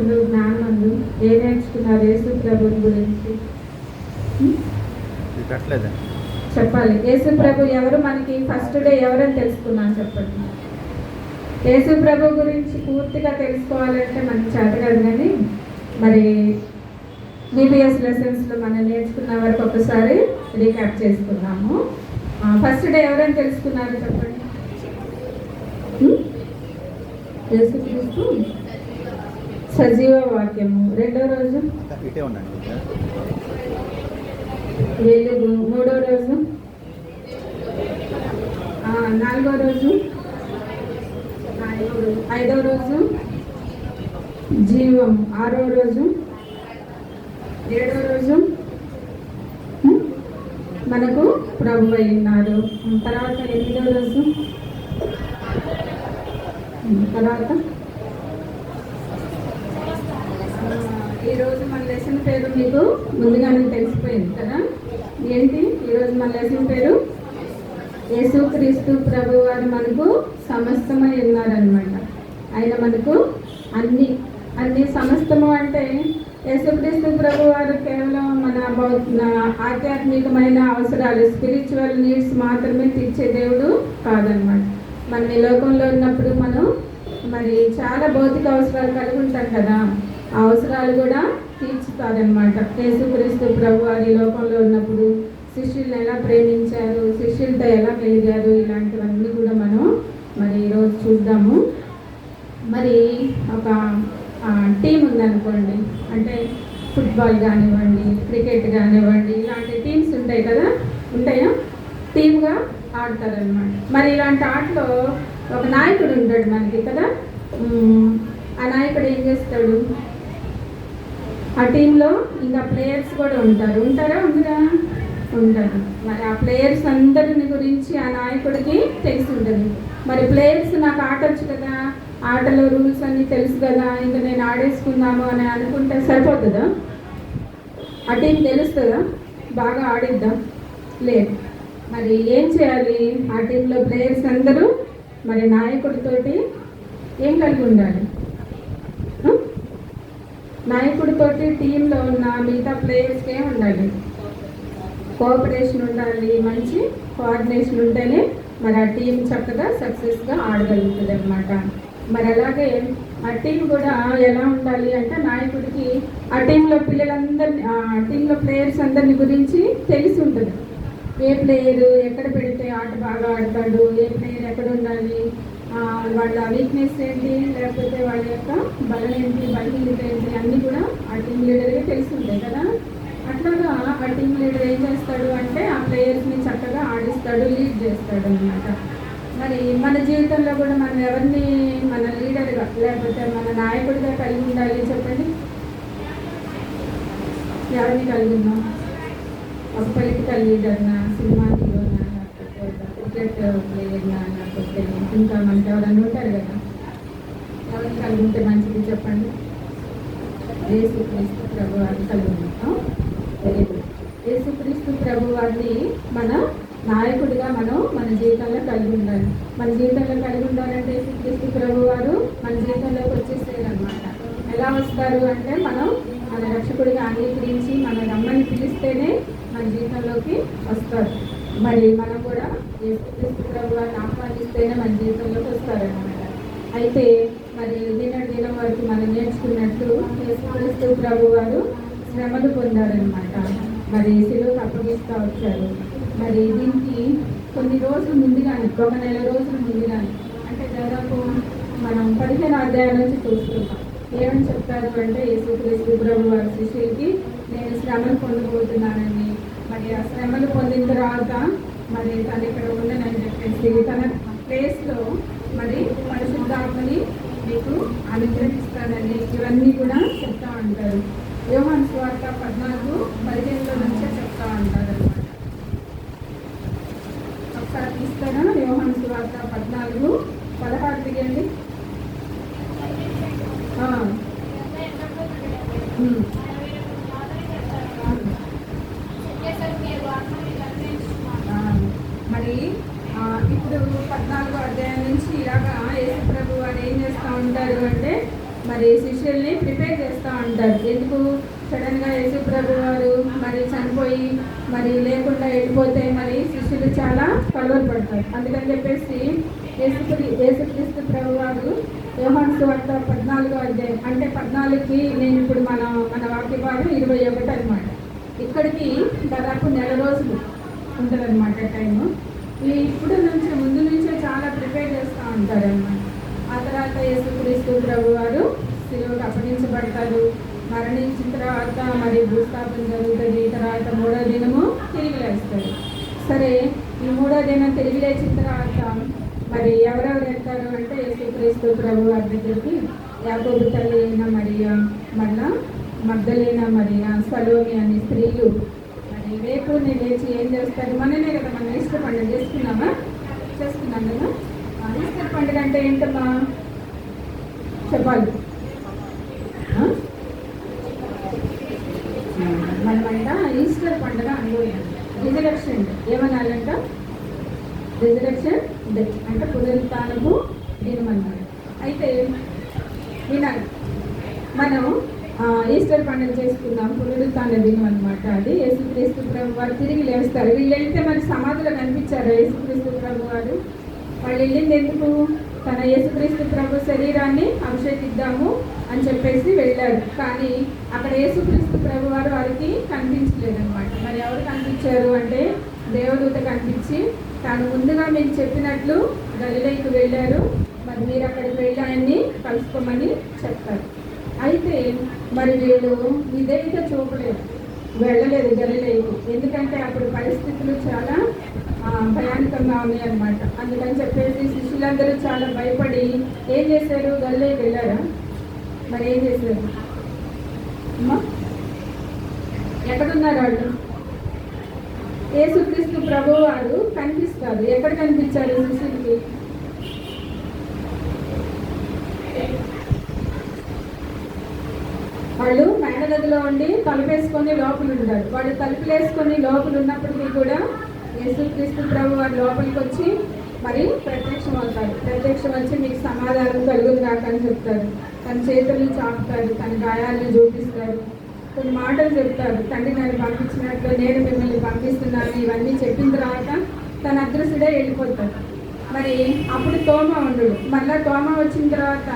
జ్ఞానమందు ఏ నేర్చుకున్నారు యేసు ప్రభు గురించి చెప్పాలి. యేసు ప్రభు ఎవరు, మనకి ఫస్ట్ డే ఎవరని తెలుసుకున్నాను చెప్పండి. యేసు ప్రభు గురించి పూర్తిగా తెలుసుకోవాలంటే మనకి చేత కాదు, కానీ మరి బీబీఎస్ లెసన్స్లో మనం నేర్చుకున్న వరకు ఒకసారి రీక్యాప్ చేసుకున్నాము. ఫస్ట్ డే ఎవరని తెలుసుకున్నారు చెప్పండి. యేసుక్రీస్తు సజీవ వాక్యము. రెండో రోజు వెలుగు. మూడో రోజు నాలుగో రోజు ఐదో రోజు జీవం. ఆరో రోజు ఏడో రోజు మనకు ప్రభు అయినారు. తర్వాత ఎనిమిదో రోజు తర్వాత ఈరోజు మన లెసన్ పేరు మీకు ముందుగానే తెలిసిపోయింది కదా. ఏంటి ఈరోజు మన లెసన్ పేరు? యేసుక్రీస్తు ప్రభు వారు మనకు సమస్తమై ఉన్నారనమాట. ఆయన మనకు అన్ని సమస్తము అంటే యేసుక్రీస్తు ప్రభు వారు కేవలం మన ఆధ్యాత్మికమైన అవసరాలు, స్పిరిచువల్ నీడ్స్ మాత్రమే తీర్చే దేవుడు కాదనమాట. మనం ఈ లోకంలో ఉన్నప్పుడు మనం మరి చాలా భౌతిక అవసరాలు కలిగి ఉంటాం కదా, ఆ అవసరాలు కూడా తీర్చుతారనమాట. యేసుక్రీస్తు ప్రభు వారి లోకంలో ఉన్నప్పుడు శిష్యులను ఎలా ప్రేమించారు, శిష్యులతో ఎలా పెరిగారు, ఇలాంటివన్నీ కూడా మనం మరి ఈరోజు చూద్దాము. మరి ఒక టీం ఉందనుకోండి, అంటే ఫుట్బాల్ కానివ్వండి, క్రికెట్ కానివ్వండి, ఇలాంటి టీమ్స్ ఉంటాయి కదా, ఉంటాయా? టీమ్గా ఆడతారనమాట. మరి ఇలాంటి ఆటలో ఒక నాయకుడు ఉంటాడు మనకి కదా. ఆ నాయకుడు ఏం చేస్తాడు? ఆ టీంలో ఇంకా ప్లేయర్స్ కూడా ఉంటారా? ఉంటారు. మరి ఆ ప్లేయర్స్ అందరిని గురించి ఆ నాయకుడికి తెలిసి ఉంటుంది. మరి ప్లేయర్స్ నాకు ఆట వచ్చు కదా, ఆటలో రూల్స్ అన్నీ తెలుసు కదా, ఇంకా నేను ఆడేసుకుందాము అని అనుకుంటే సరిపోతుందా? ఆ టీం తెలుస్తుందా? బాగా ఆడిద్దా? లేదు. మరి ఏం చేయాలి? ఆ టీంలో ప్లేయర్స్ అందరూ మరి నాయకుడితోటి ఏం కలిగి ఉండాలి? నాయకుడితోటి టీంలో ఉన్న మిగతా ప్లేయర్స్కి ఏం ఉండాలి? కోఆపరేషన్ ఉండాలి, మంచి కోఆర్డినేషన్ ఉంటేనే మరి ఆ టీం చక్కగా సక్సెస్గా ఆడగలుగుతుంది అనమాట. మరి అలాగే ఆ టీం కూడా ఎలా ఉండాలి అంటే నాయకుడికి ఆ టీంలో టీంలో ప్లేయర్స్ అందరిని గురించి తెలిసి ఉంటుంది. ఏ ప్లేయరు ఎక్కడ పెడితే ఆట బాగా ఆడతాడు, ఏ ప్లేయర్ ఎక్కడ ఉండాలి, వాళ్ళ వీక్నెస్ ఏంటి, లేకపోతే వాళ్ళ యొక్క బలం ఏంటి, బలహీనత ఏంటి, అన్నీ కూడా ఆ టీం లీడర్గా తెలిసి ఉంటాయి కదా. అట్లాగా ఆ టీం లీడర్ ఏం చేస్తాడు అంటే ఆ ప్లేయర్స్ని చక్కగా ఆడిస్తాడు, లీడ్ చేస్తాడు అనమాట. మరి మన జీవితంలో కూడా మనం ఎవరిని మన లీడర్గా లేకపోతే మన నాయకుడిగా కలిగి ఉండాలి చెప్పండి. ఎవరిని కలిగి ఉన్నాం? ఒక పొలిటికల్ లీడర్నా, సినిమా హీరోనా, లేకపోతే క్రికెట్ ప్లేయర్నా, లేకపోతే ఇంకా మనకి ఎవరైనా ఉంటారు కదా, ఎవరిని కలిగి ఉంటే మంచిది చెప్పండి. యేసుక్రీస్తు ప్రభు వారిని కలిగి ఉంటాం. Very good. యేసుక్రీస్తు ప్రభు వారిని మన నాయకుడిగా మనం మన జీవితంలో కలిగి ఉండాలి. మన జీవితంలో కలిగి ఉండాలంటే యేసుక్రీస్తు ప్రభు వారు మన జీవితంలోకి వచ్చేసేది అనమాట. ఎలా వస్తారు అంటే మనం మన రక్షకుడిగా అంగీకరించి మన రమ్మని పిలిస్తేనే మన జీవితంలోకి వస్తారు. మరి మనం కూడా యేసుక్రీస్తు ప్రభు వారిని ఆహ్వానిస్తేనే మన జీవితంలోకి వస్తారనమాట. అయితే మరి దినం వరకు మనం నేర్చుకున్నట్లు యేసుక్రీస్తు ప్రభు వారు శ్రమలు పొందారనమాట. మరి శిలువకు అప్పగిస్తూ వచ్చారు. మరి దీనికి కొన్ని రోజులు ముందుగానే, ఒక నెల రోజులు ముందుగానే, అంటే దాదాపు మనం 15 అధ్యాయాల నుంచి చూస్తున్నాం. ఏమని చెప్తారు అంటే యేసుక్రీస్తు ప్రభు వారి శిష్యులకి నేను శ్రమలు పొందబోతున్నానని, మరి ఆ శ్రమలు పొందిన తర్వాత మరి తను ఇక్కడ ఉండనని చెప్పేసి తన ప్లేస్లో మరి పరిశుద్ధాత్మని మీకు అనుగ్రహిస్తానని ఇవన్నీ కూడా చెప్తా ఉంటారు. యోహాను సువార్త 14:15 నుంచే చెప్తా ఉంటారు అనమాట. ఒకసారి తీస్తారా? యోహాను సువార్త 14:16 దిగండి. మరి ఇప్పుడు 14వ అధ్యాయం నుంచి ఇలాగా యేసు ప్రభు వారు ఏం చేస్తూ ఉంటారు అంటే మరి శిష్యుల్ని ప్రిపేర్ ఉంటారు. ఎందుకు సడన్గా యేసు ప్రభు వారు మరి చనిపోయి మరి లేకుండా వెళ్ళిపోతే మరి శిష్యులు చాలా కలవరపడతారు. అందుకని చెప్పేసి యేసుక్రీస్తు ప్రభు వారు యోహాను సువార్త 14వ అధ్యాయం అంటే 14కి నేను ఇప్పుడు మన వాక్య భాగం 21 అనమాట. ఇక్కడికి దాదాపు నెల రోజులు ఉంటుందన్నమాట టైము. ఇప్పుడు నుంచి ముందు నుంచే చాలా ప్రిపేర్ చేస్తూ ఉంటారు అన్నమాట. ఆ తర్వాత యేసుక్రీస్తు ప్రభు వారు శిలువకు అప్పగించబడతారు. మరణించిన తర్వాత మరి భూస్థాపన జరుగుతుంది. తర్వాత 3వ దినము తిరిగి లేస్తారు. సరే, ఈ 3వ దినం తిరిగి లేచిన తర్వాత మరి ఎవరెవరు వెళ్తారు అంటే యేసుక్రీస్తు ప్రభు వారి దగ్గరికి యాకోబు తల్లి అయిన మరియా, మళ్ళా మగ్దలేన మరియా, సలోమి అనే స్త్రీలు మరి రేపుని లేచి ఏం చేస్తారు? మననే కదా మనం ఈస్టర్ పండుగ చేసుకున్నాం కదా. ఈస్టర్ పండుగ అంటే ఏంటమ్మా చెప్పాలి? మనమంట ఈస్టర్ పండుగ అనుభవం రిజరక్షన్ ఏమనాలంట? రిజరక్షన్ డే అంటే పునరుత్థానపు దినం అన్నారు. అయితే వినాలి, మనం ఈస్టర్ పండుగ చేసుకున్నాం, పునరుత్థాన దినం అనమాట. అది యేసుక్రీస్తు ప్రభు వారు తిరిగి లేస్తారు. వీళ్ళు వెళ్తే మరి సమాధిలో కనిపించారు యేసుక్రీస్తు ప్రభు వారు. వాళ్ళు వెళ్ళింది ఎందుకు? తన యేసుక్రీస్తు ప్రభు శరీరాన్ని అభిషేకిద్దాము అని చెప్పేసి వెళ్ళారు. కానీ అక్కడ యేసుక్రీస్తు ప్రభు వారు వారికి కనిపించలేదన్నమాట. మరి ఎవరు కనిపించారు అంటే దేవదూత కనిపించి తాను ముందుగా మీకు చెప్పినట్లు గలిలయకు వెళ్ళారు, మరి మీరు అక్కడికి వెళ్ళి ఆయన్ని కలుసుకోమని చెప్తారు. అయితే మరి వీళ్ళు విధేయత చూపలేదు, వెళ్ళలేదు గలిలయకు. ఎందుకంటే అప్పుడు పరిస్థితులు చాలా భయానకంగా ఉన్నాయి అన్నమాట. అందుకని చెప్పేసి శిష్యులందరూ చాలా భయపడి ఏం చేశారు? గలిలయకు వెళ్ళారా? మరి ఏం చేశారు? ఎక్కడున్నారు వాళ్ళు? యేసుక్రీస్తు ప్రభు వారు కనిపిస్తారు. ఎక్కడ కనిపించారు శిష్యులకి? వాళ్ళు మేడగదిలో ఉండి తలుపేసుకొని లోపల ఉంటారు. వాళ్ళు తలుపులేసుకొని లోపల ఉన్నప్పటికీ కూడా యేసుక్రీస్తు ప్రభు వారు లోపలికి వచ్చి మరి ప్రత్యక్షం అవుతారు. ప్రత్యక్షం వచ్చి మీకు సమాధానం కలుగును కాక అని చెప్తారు. తన చేతులను చాపుతారు, తన గాయాలను చూపిస్తారు, కొన్ని మాటలు చెప్తారు. తండ్రి నన్ను పంపించినట్లు నేను మిమ్మల్ని పంపిస్తున్నాను. ఇవన్నీ చెప్పిన తర్వాత తన అదృశ్యుడే వెళ్ళిపోతాడు. మరి అప్పుడు తోమ ఉండడు. మళ్ళీ తోమ వచ్చిన తర్వాత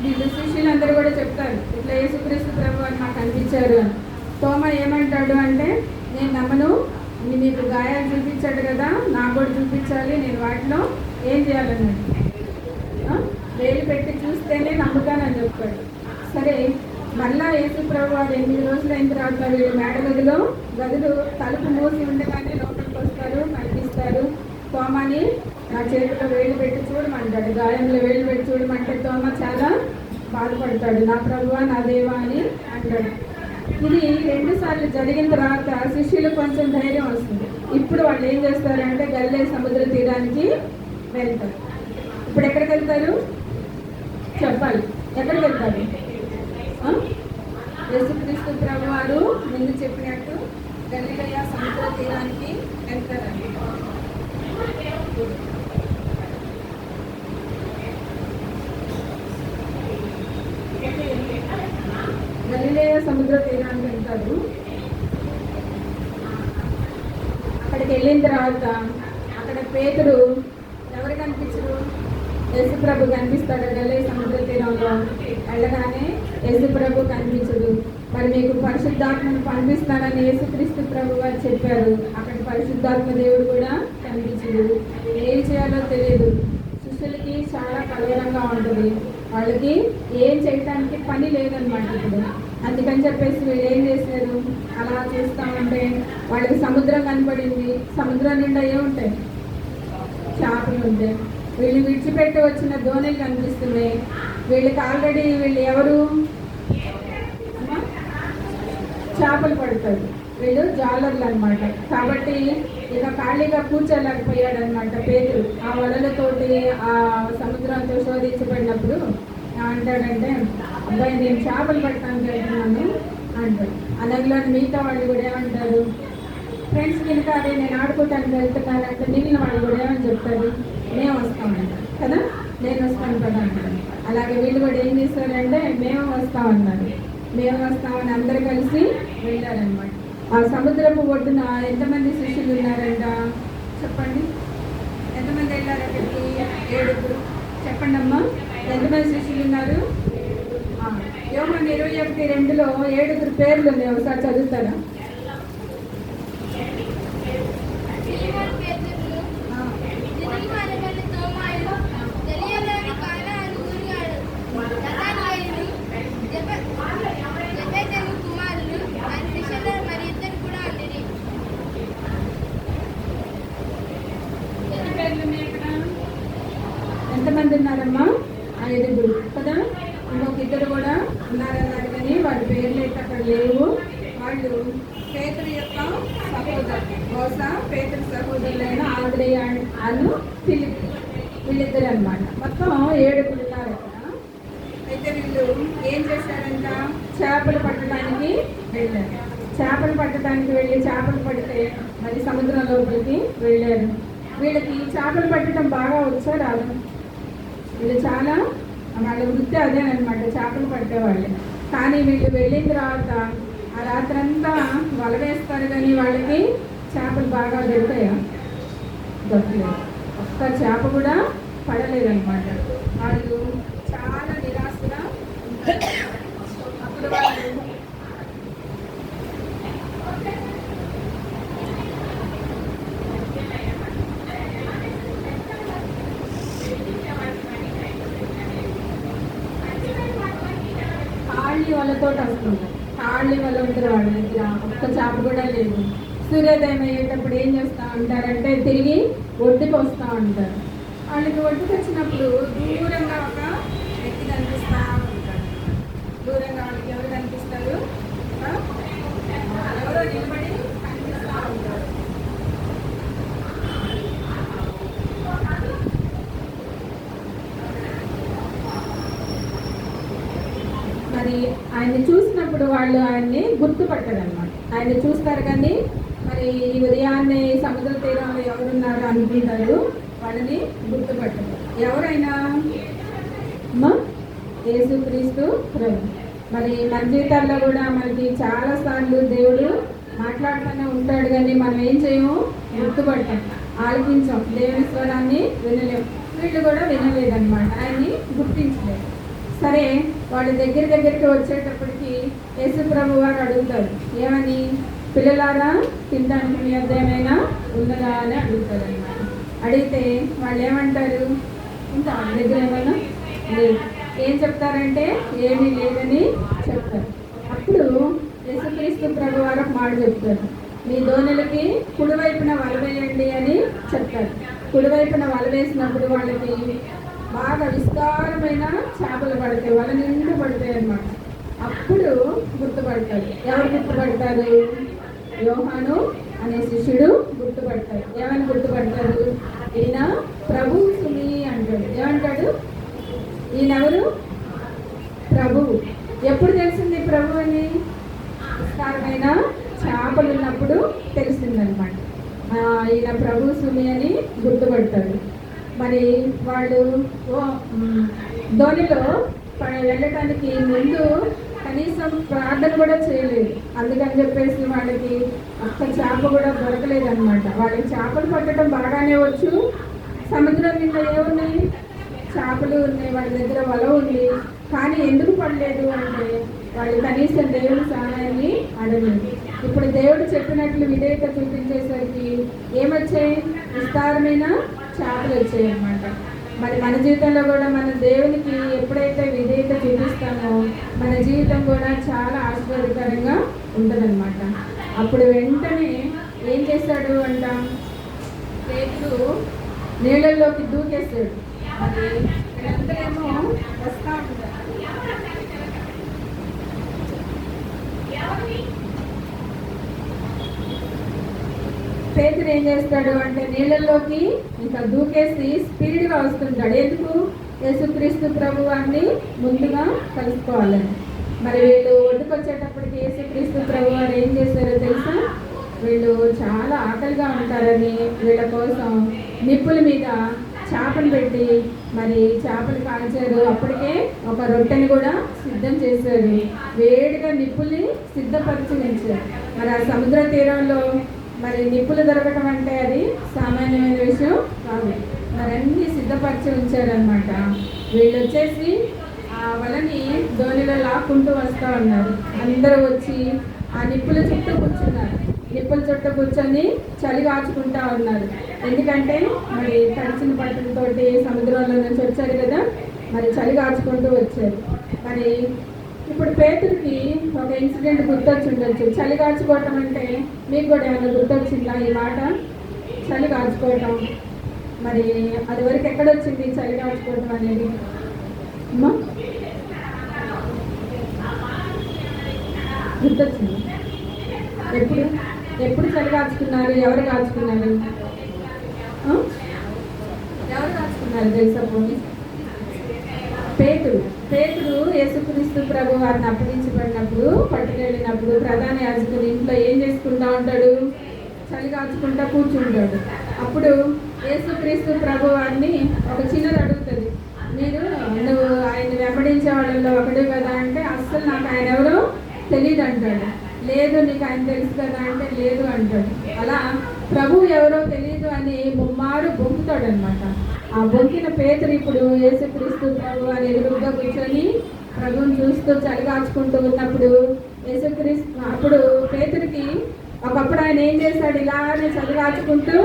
వీళ్ళు శిష్యులందరూ కూడా చెప్తారు, ఇట్లా యేసుక్రీస్తు ప్రభు వారు నాకు కనిపించారు అని. తోమ ఏమంటాడు అంటే, నేను నమ్మను, మీకు గాయాలు చూపించాడు కదా, నాకు కూడా చూపించాలి, నేను వాటిలో ఏం చేయాలన్నాడు, వేలు పెట్టి చూస్తేనే నమ్ముతానని చెప్పాడు. సరే, మళ్ళా యేసు ప్రభు వారు 8 రోజులు అయిన తర్వాత వీళ్ళు మేడగదిలో గదులు తలుపు మూసి ఉండగానే లోపలికి వస్తారు, కనిపిస్తారు. తోమని నా చేతిలో వేలు పెట్టి చూడమంటాడు, గాయంలో వేలు పెట్టి చూడమంటే తోమ చాలా బాధపడతాడు. నా ప్రభువా, నా దేవా అని అంటాడు. ఇది 2 సార్లు జరిగిన తర్వాత శిష్యులు కొంచెం ధైర్యం వస్తుంది. ఇప్పుడు వాళ్ళు ఏం చేస్తారంటే గలిలయ సముద్ర తీరానికి వెళ్తారు. ఇప్పుడు ఎక్కడికి వెళ్తారు చెప్పాలి? ఎక్కడికి వెళ్తారు? యేసుక్రీస్తు ప్రభు వారు ముందు చెప్పినట్టు గలిలయ సముద్ర తీరానికి వెళ్తారండి. గలిలయ సముద్ర తీరానికి వెళ్తారు. అక్కడికి వెళ్ళిన తర్వాత అక్కడ పేతురు ఎవరు కనిపించరు? యేసుప్రభు కనిపిస్తాడు. గలిలయ సముద్ర తీరంలో వెళ్ళగానే యేసుప్రభు కనిపించడు. మరి మీకు పరిశుద్ధాత్మను పంపిస్తానని యేసుక్రీస్తు ప్రభు వారు చెప్పారు. అక్కడ పరిశుద్ధాత్మ దేవుడు కూడా కనిపించడు. ఏం చేయాలో తెలియదు. శిష్యులకి చాలా కలవరంగా ఉంటుంది. వాళ్ళకి ఏం చేయడానికి పని లేదనమాట ఇప్పుడు. అందుకని చెప్పేసి వీళ్ళు ఏం చేశారు? అలా చూస్తూ ఉంటే వాళ్ళకి సముద్రం కనపడింది. సముద్రం నిండా ఏముంటాయి? చేపలు ఉంటాయి. వీళ్ళు విడిచిపెట్టి వచ్చిన దోణిలు కనిపిస్తున్నాయి. వీళ్ళకి ఆల్రెడీ వీళ్ళు ఎవరు? చేపలు పడతారు. వీళ్ళు జాలర్లు అనమాట. కాబట్టి ఇక ఖాళీగా కూర్చోలేకపోయాడు అనమాట పేతురు. ఆ వలలతోటి ఆ సముద్రంతో శోధించబడినప్పుడు అంటాడంటే, అబ్బాయి నేను చేపలు పట్టడానికి వెళ్తున్నాను అంటాడు. అనగలో మిగతా వాళ్ళు కూడా ఏమంటారు? ఫ్రెండ్స్ కనుక అదే నేను ఆడుకోవటానికి వెళ్తున్నానంటే మిగిలిన వాళ్ళు కూడా ఏమని చెప్తారు? మేము వస్తామంటారు కదా, నేను వస్తాను కదా అంటారు. అలాగే వీళ్ళు కూడా ఏం చేస్తారంటే మేము వస్తామన్నారు. మేము వస్తామని అందరు కలిసి వెళ్ళారనమాట. ఆ సముద్రపు ఒడ్డున ఎంతమంది శిష్యులు ఉన్నారంట చెప్పండి? ఎంతమంది వెళ్ళారు అక్కడికి? 7. చెప్పండి అమ్మా, ఎంతమంది శిష్యులు ఉన్నారు? యోహాను 21:2లో 7 పేర్లు ఉన్నాయి, ఒకసారి చదువుతారా? ఎంతమంది ఉన్నారమ్మా? 5 కదా. ఇంకొక 2 కూడా ఉన్నారన్నారు, కానీ వాళ్ళ పేర్లు అయితే అక్కడ లేవు. వాళ్ళు పేతురు యొక్క సహోదరు, బహుశా పేతురు సహోదరులైన ఆంద్రేయ అను ఫిలిప్, వీళ్ళిద్దరు అనమాట. మొత్తం 7 ఉన్నారు అక్కడ. అయితే వీళ్ళు ఏం చేశారంట? చేపలు పట్టడానికి వెళ్ళారు. చేపలు పట్టడానికి వెళ్ళి చేపలు పడితే మరి సముద్రం లోపలికి వెళ్ళారు. వీళ్ళకి చేపలు పట్టడం బాగా వచ్చా రాదు? వీళ్ళు చాలా వాళ్ళ వృత్తి అదేనమాట, చేపలు పట్టేవాళ్ళు. కానీ వీళ్ళు వెళ్ళిన తర్వాత ఆ రాత్రంతా వల వేస్తారు, కానీ వాళ్ళకి చేపలు బాగా దొరుకుతాయా? దొరకలేదు. ఒక్క చేప కూడా పడలేదన్నమాట. వాళ్ళు చాలా నిరాశగా అప్పుడు వాళ్ళు వాళ్ళతో వస్తుంటారు. కాళ్ళి వాళ్ళు ఉంటారు, వాళ్ళ దగ్గర ఒక్క చేప కూడా లేదు. సూర్యోదయం అయ్యేటప్పుడు ఏం చేస్తూ ఉంటారంటే తిరిగి ఒడ్డుకు వస్తూ ఉంటారు. వాళ్ళకి ఒడ్డుకు వచ్చినప్పుడు దూరంగా ఒక వ్యక్తి కనిపిస్తూ ఉంటారు. దూరంగా వాళ్ళకి ఎవరు కనిపిస్తారు? ఎవరో నిలబడి కనిపిస్తూ ఉంటారు. మరి ఆయన్ని చూసినప్పుడు వాళ్ళు ఆయన్ని గుర్తుపట్టారు అనమాట. ఆయన్ని చూస్తారు కానీ మరి ఈ ఉదయాన్నే సముద్ర తీరంలో ఎవరున్నారు అనుకుంటారు, వాళ్ళని గుర్తుపట్టారు. ఎవరైనా యేసుక్రీస్తు ప్రభు. మరి మన జీవితాల్లో కూడా మనకి చాలాసార్లు దేవుడు మాట్లాడుతూనే ఉంటాడు, కానీ మనం ఏం చేయము? గుర్తుపట్టాం, ఆలకించాం, దేవుని స్వరాన్ని వినలేము. వీళ్ళు కూడా వినలేదన్నమాట, ఆయన్ని గుర్తించలేదు. సరే, వాళ్ళ దగ్గరికి వచ్చేటప్పటికి యేసు ప్రభు వారు అడుగుతారు, ఏమని? పిల్లలారా, తినడానికి మీ వద్ద ఏమైనా ఉన్నదా అని అడుగుతారు అన్నమాట. అడిగితే వాళ్ళు ఏమంటారు? ఇంకా వాళ్ళ దగ్గర ఏమైనా లేదు. ఏం చెప్తారంటే ఏమీ లేదని చెప్తారు. అప్పుడు యేసుక్రీస్తు ప్రభు వారు ఒక మాట చెప్తారు, మీ దోణులకి కుడివైపున వల వేయండి అని చెప్తారు. కుడివైపున వల వేసినప్పుడు వాళ్ళకి బాగా విస్తారమైన చేపలు పడతాయి, వాళ్ళ నిండు పడతాయి అన్నమాట. అప్పుడు గుర్తుపడతారు. ఎవరు గుర్తుపడతారు? యోహాను అనే శిష్యుడు గుర్తుపడతారు. ఏమని గుర్తుపడతారు? ఈయన ప్రభు సుమి అంటాడు. ఏమంటాడు? ఈయనెవరు? ప్రభువు. ఎప్పుడు తెలిసింది ప్రభు అని? విస్తారమైన చేపలు ఉన్నప్పుడు తెలిసిందనమాట. ఈయన ప్రభు సుమి అని గుర్తుపడతాడు. మరి వాళ్ళు ధోనిలో వెళ్ళటానికి ముందు కనీసం ప్రార్థన కూడా చేయలేదు. అందుకని చెప్పేసి వాళ్ళకి ఒక్క చేప కూడా దొరకలేదు అనమాట. వాళ్ళకి చేపలు పట్టడం బాగానే వచ్చు. సముద్రం నిండా ఏమున్నాయి? చేపలు ఉన్నాయి, వాళ్ళ దగ్గర వల ఉంది. కానీ ఎందుకు పడలేదు అంటే వాళ్ళు కనీసం దేవుడి సహాయాన్ని అడగలేదు. ఇప్పుడు దేవుడు చెప్పినట్లు విధేయత చూపించేసరికి ఏమొచ్చాయి? విస్తారమైన చేపలు వచ్చాయి అన్నమాట. మరి మన జీవితంలో కూడా మన దేవునికి ఎప్పుడైతే విధేయత చూపిస్తామో మన జీవితం కూడా చాలా ఆశీర్వాదకరంగా ఉంటుందన్నమాట. అప్పుడు వెంటనే ఏం చేశాడు అంట? పేతురు నీళ్ళల్లోకి దూకేశాడు. అది వీళ్ళందరేమో వస్తూ ఉంటారు. పేతురు ఏం చేస్తాడు అంటే నీళ్ళల్లోకి ఇంకా దూకేసి స్పీడ్గా వస్తుంటాడు. ఎందుకు? యేసుక్రీస్తు ప్రభువాన్ని ముందుగా కలుసుకోవాలని. మరి వీళ్ళు ఒడ్డుకొచ్చేటప్పటికి యేసుక్రీస్తు ప్రభు వారు ఏం చేశారో తెలుసా? వీళ్ళు చాలా ఆకలిగా ఉంటారని వీళ్ళ కోసం నిప్పుల మీద చేపను పెట్టి మరి చేపలు కాల్చారు. అప్పటికే ఒక రొట్టెని కూడా సిద్ధం చేశారు. వేడిగా నిప్పుల్ని సిద్ధపరిచి ఉంచారు. మరి ఆ సముద్ర తీరంలో మరి నిప్పులు దొరకటం అంటే అది సామాన్యమైన విషయం కాదు. మరి అన్నీ సిద్ధపరిచి ఉంచారనమాట. వీళ్ళు వచ్చేసి ఆ వలని ధోనిలో లాక్కుంటూ వస్తూ ఉన్నారు. అందరూ వచ్చి ఆ నిప్పుల చుట్టూ కూర్చున్నారు. నిప్పుల చుట్టూ కూర్చొని చలి కాచుకుంటా ఉన్నారు. ఎందుకంటే మరి తడిచిన బట్టలతోటి సముద్రంలో నుంచి వచ్చారు కదా, మరి చలి కాచుకుంటూ వచ్చారు. మరి ఇప్పుడు పేతురికి ఒక ఇన్సిడెంట్ గుర్తొచ్చి ఉండొచ్చు. చలి కాచుకోవటం అంటే మీకు కూడా ఏమైనా గుర్తొచ్చిందా ఈ మాట? చలి కాచుకోవటం మరి అది వరకు ఎక్కడొచ్చింది చలి కాచుకోవటం అనేది? అమ్మా గుర్తొచ్చింది. ఎప్పుడు ఎప్పుడు చలి కాచుకున్నారు? ఎవరు కాచుకున్నారు? ఎవరు కాచుకున్నారు తెలుసా? పోనీ పేతురు యేసుక్రీస్తు ప్రభు వారిని అప్పగించబడినప్పుడు పట్టుకెళ్ళినప్పుడు ప్రధాన యాజకుని ఇంట్లో ఏం చేసుకుంటా ఉంటాడు? చలి కాచుకుంటా కూర్చుంటాడు. అప్పుడు యేసుక్రీస్తు ప్రభు వారిని ఒక చిన్నది అడుగుతుంది, నువ్వు ఆయన వెంబడించే వాళ్ళలో ఒకడు కదా అంటే, అస్సలు నాకు ఆయన ఎవరో తెలియదు అంటాడు. లేదు నీకు ఆయన తెలుసు కదా అంటే, లేదు అంటాడు. అలా ప్రభు ఎవరో తెలియదు అని ముమ్మారు బొంకుతాడు అనమాట. ఆ బొంకిన పేతురు ఇప్పుడు యేసుక్రీస్తు ప్రభు అని ఎదురుగా కూర్చొని ప్రభుని చూస్తూ చలిగాచుకుంటూ ఉన్నప్పుడు అప్పుడు పేతురికి ఒకప్పుడు ఆయన ఏం చేశాడు? ఇలానే చలిగాచుకుంటూ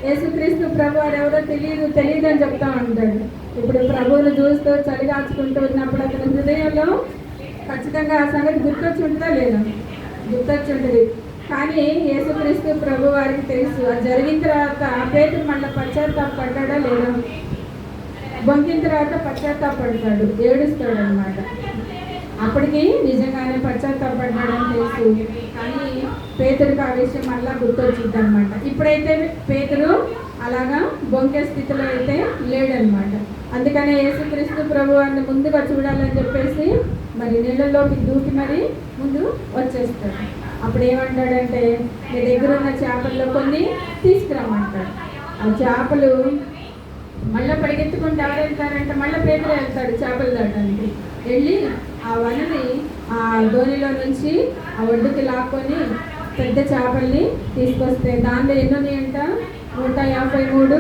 యేసుక్రీస్తు ప్రభు వారు ఎవరో తెలియదు అని చెప్తా ఉంటాడు. ఇప్పుడు ప్రభువును చూస్తూ చలిగాచుకుంటూ ఉన్నప్పుడు అతని హృదయంలో ఖచ్చితంగా ఆ సంగతి గుర్తొచ్చి ఉంటుందా లేదా? గుర్తొచ్చి ఉంటుంది. కానీ యేసుక్రీస్తు ప్రభు వారికి తెలుసు. అది జరిగిన తర్వాత పేతురు మళ్ళీ పశ్చాత్తాపడ్డా లేదా? బొంకిన తర్వాత పశ్చాత్తాపడతాడు, ఏడుస్తాడు అనమాట. అప్పటికి నిజంగానే పశ్చాత్తాపడ్డాడని తెలుసు. కానీ పేతురికి ఆ విషయం మళ్ళీ గుర్తొచ్చింది అనమాట. ఇప్పుడైతే పేతురు అలాగా బొంకే స్థితిలో అయితే లేడనమాట. అందుకనే యేసుక్రీస్తు ప్రభు వారిని ముందుగా చూడాలని చెప్పేసి మరి నీళ్ళలోకి దూకి మరి ముందు వచ్చేస్తాడు. అప్పుడు ఏమంటాడంటే, మీ దగ్గర ఉన్న చేపల్లో కొన్ని తీసుకురమ్మంటాడు. ఆ చేపలు మళ్ళీ పరిగెత్తుకుంటూ ఎవరు వెళ్తారంటే మళ్ళీ పేతురు వెళ్తాడు చేపలు దాటానికి. వెళ్ళి ఆ వలని ఆ ధోనిలో నుంచి ఆ ఒడ్డుకి లాక్కొని పెద్ద చేపల్ని తీసుకొస్తే దానిలో ఎన్ని అంట? 153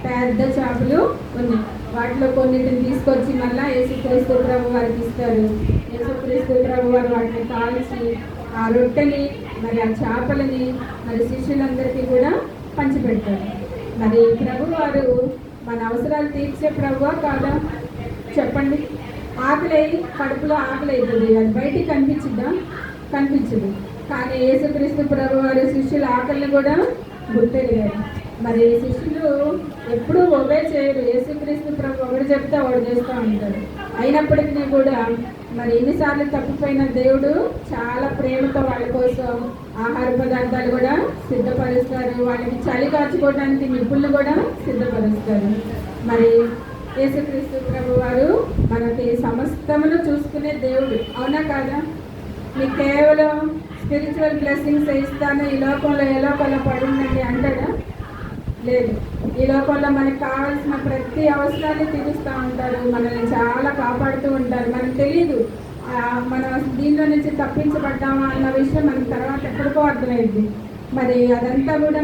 పెద్ద చేపలు ఉన్నాయి. వాటిలో కొన్నిటిని తీసుకొచ్చి మళ్ళీ యేసుక్రీస్తు ప్రభు వారికి ఇస్తారు. యేసుక్రీస్తు ప్రభు వారు వాటిని కాల్చి ఆ రొట్టెని మరి ఆ చేపలని మరి శిష్యులందరికీ కూడా పంచిపెడతారు. మరి ప్రభు వారు మన అవసరాలు తీర్చే ప్రభువా కాదా చెప్పండి? ఆకలి కడుపులో ఆకలి అవుతుంది, అది బయటికి కనిపించిందా? కనిపించదు. కానీ యేసుక్రీస్తు ప్రభు వారి శిష్యుల ఆకలిని కూడా గుర్తెరిగారు. మరి శిష్యులు ఎప్పుడూ ఒబే చేయరు. యేసుక్రీస్తు ప్రభు ఒకటి చెప్తే వాడు చేస్తూ ఉంటారు. అయినప్పటికీ కూడా మరి ఎన్నిసార్లు తప్పిపోయిన దేవుడు చాలా ప్రేమతో వాళ్ళ కోసం ఆహార పదార్థాలు కూడా సిద్ధపరుస్తారు. వాళ్ళకి చలి కాచుకోవడానికి నిప్పులు కూడా సిద్ధపరుస్తారు. మరి యేసుక్రీస్తు ప్రభు వారు మనకి సమస్తమును చూసుకునే దేవుడు, అవునా కాదా? మీకు కేవలం స్పిరిచువల్ బ్లెస్సింగ్స్ ఇస్తాను, ఈ లోకంలో ఏ లోకంలో పడుందండి అంటాడా? లేదు. ఈ లోకంలో మనకు కావాల్సిన ప్రతి అవసరాన్ని తీరుస్తూ ఉంటారు. మనల్ని చాలా కాపాడుతూ ఉంటారు. మనకు తెలియదు మనం దీనిలో నుంచి తప్పించబడ్డామా అన్న విషయం మనకు తర్వాత ఎక్కడికో అర్థమైంది. మరి అదంతా కూడా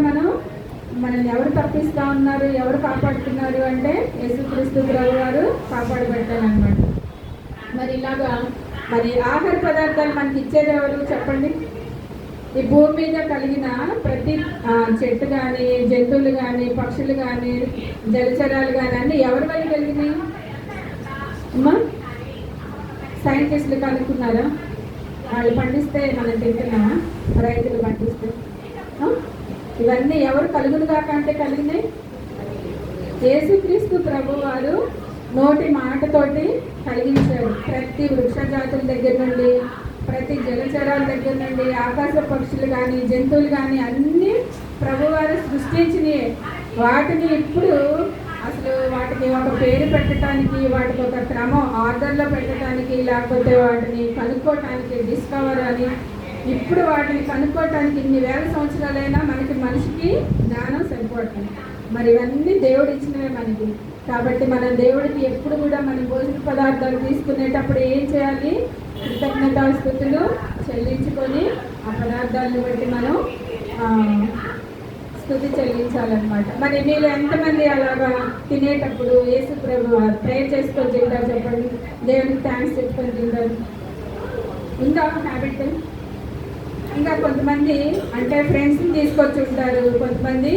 మనల్ని ఎవరు తప్పిస్తూ ఉన్నారు, ఎవరు కాపాడుతున్నారు అంటే యేసుక్రీస్తు ప్రభు వారు కాపాడబడ్డారనమాట. మరి ఇలాగా మరి ఆహార పదార్థాలు మనకి ఇచ్చేది ఎవరు చెప్పండి? ఈ భూమి మీద కలిగిన ప్రతి చెట్టు కానీ, జంతువులు కానీ, పక్షులు కానీ, జలచరాలు కానీ అన్నీ ఎవరి వల్ల కలిగినాయి అమ్మా? సైంటిస్టులు కనుక్కున్నారా? వాళ్ళు పండిస్తే మనం తింటున్నామా? రైతులు పండిస్తే ఇవన్నీ ఎవరు కలుగును కాక అంటే కలిగినాయి? యేసుక్రీస్తు ప్రభు వారు నోటి మాటతోటి కలిగించారు. ప్రతి వృక్ష జాతుల దగ్గర నుండి, ప్రతి జలచరాల దగ్గర నుండి, ఆకాశ పక్షులు కానీ, జంతువులు కానీ అన్నీ ప్రభువారు సృష్టించినవి. వాటిని ఇప్పుడు అసలు వాటికి ఒక పేరు పెట్టడానికి, వాటికి ఒక క్రమం ఆర్డర్లో పెట్టడానికి, లేకపోతే వాటిని కనుక్కోవటానికి డిస్కవర్ అని, ఇప్పుడు వాటిని కనుక్కోవటానికి ఇన్ని వేల సంవత్సరాలైనా మనిషికి జ్ఞానం సరిపోతుంది. మరి ఇవన్నీ దేవుడు ఇచ్చినవే మనకి. కాబట్టి మనం దేవుడికి ఎప్పుడు కూడా మనం భోజన పదార్థాలు తీసుకునేటప్పుడు ఏం చేయాలి? కృతజ్ఞతాస్తుతులు చెల్లించుకొని ఆ పదార్థాలను బట్టి మనం స్తుతి చెల్లించాలన్నమాట. మరి మీరు ఎంతమంది అలాగా తినేటప్పుడు యేసు ప్రభు ప్రేయర్ చేసుకొని తింటారు చెప్పండి? దేవునికి థ్యాంక్స్ చెప్పుకొని తింటారు. ఇంకా హ్యాబిట్. ఇంకా కొంతమంది అంటే ఫ్రెండ్స్ని తీసుకొచ్చి ఉంటారు, కొంతమంది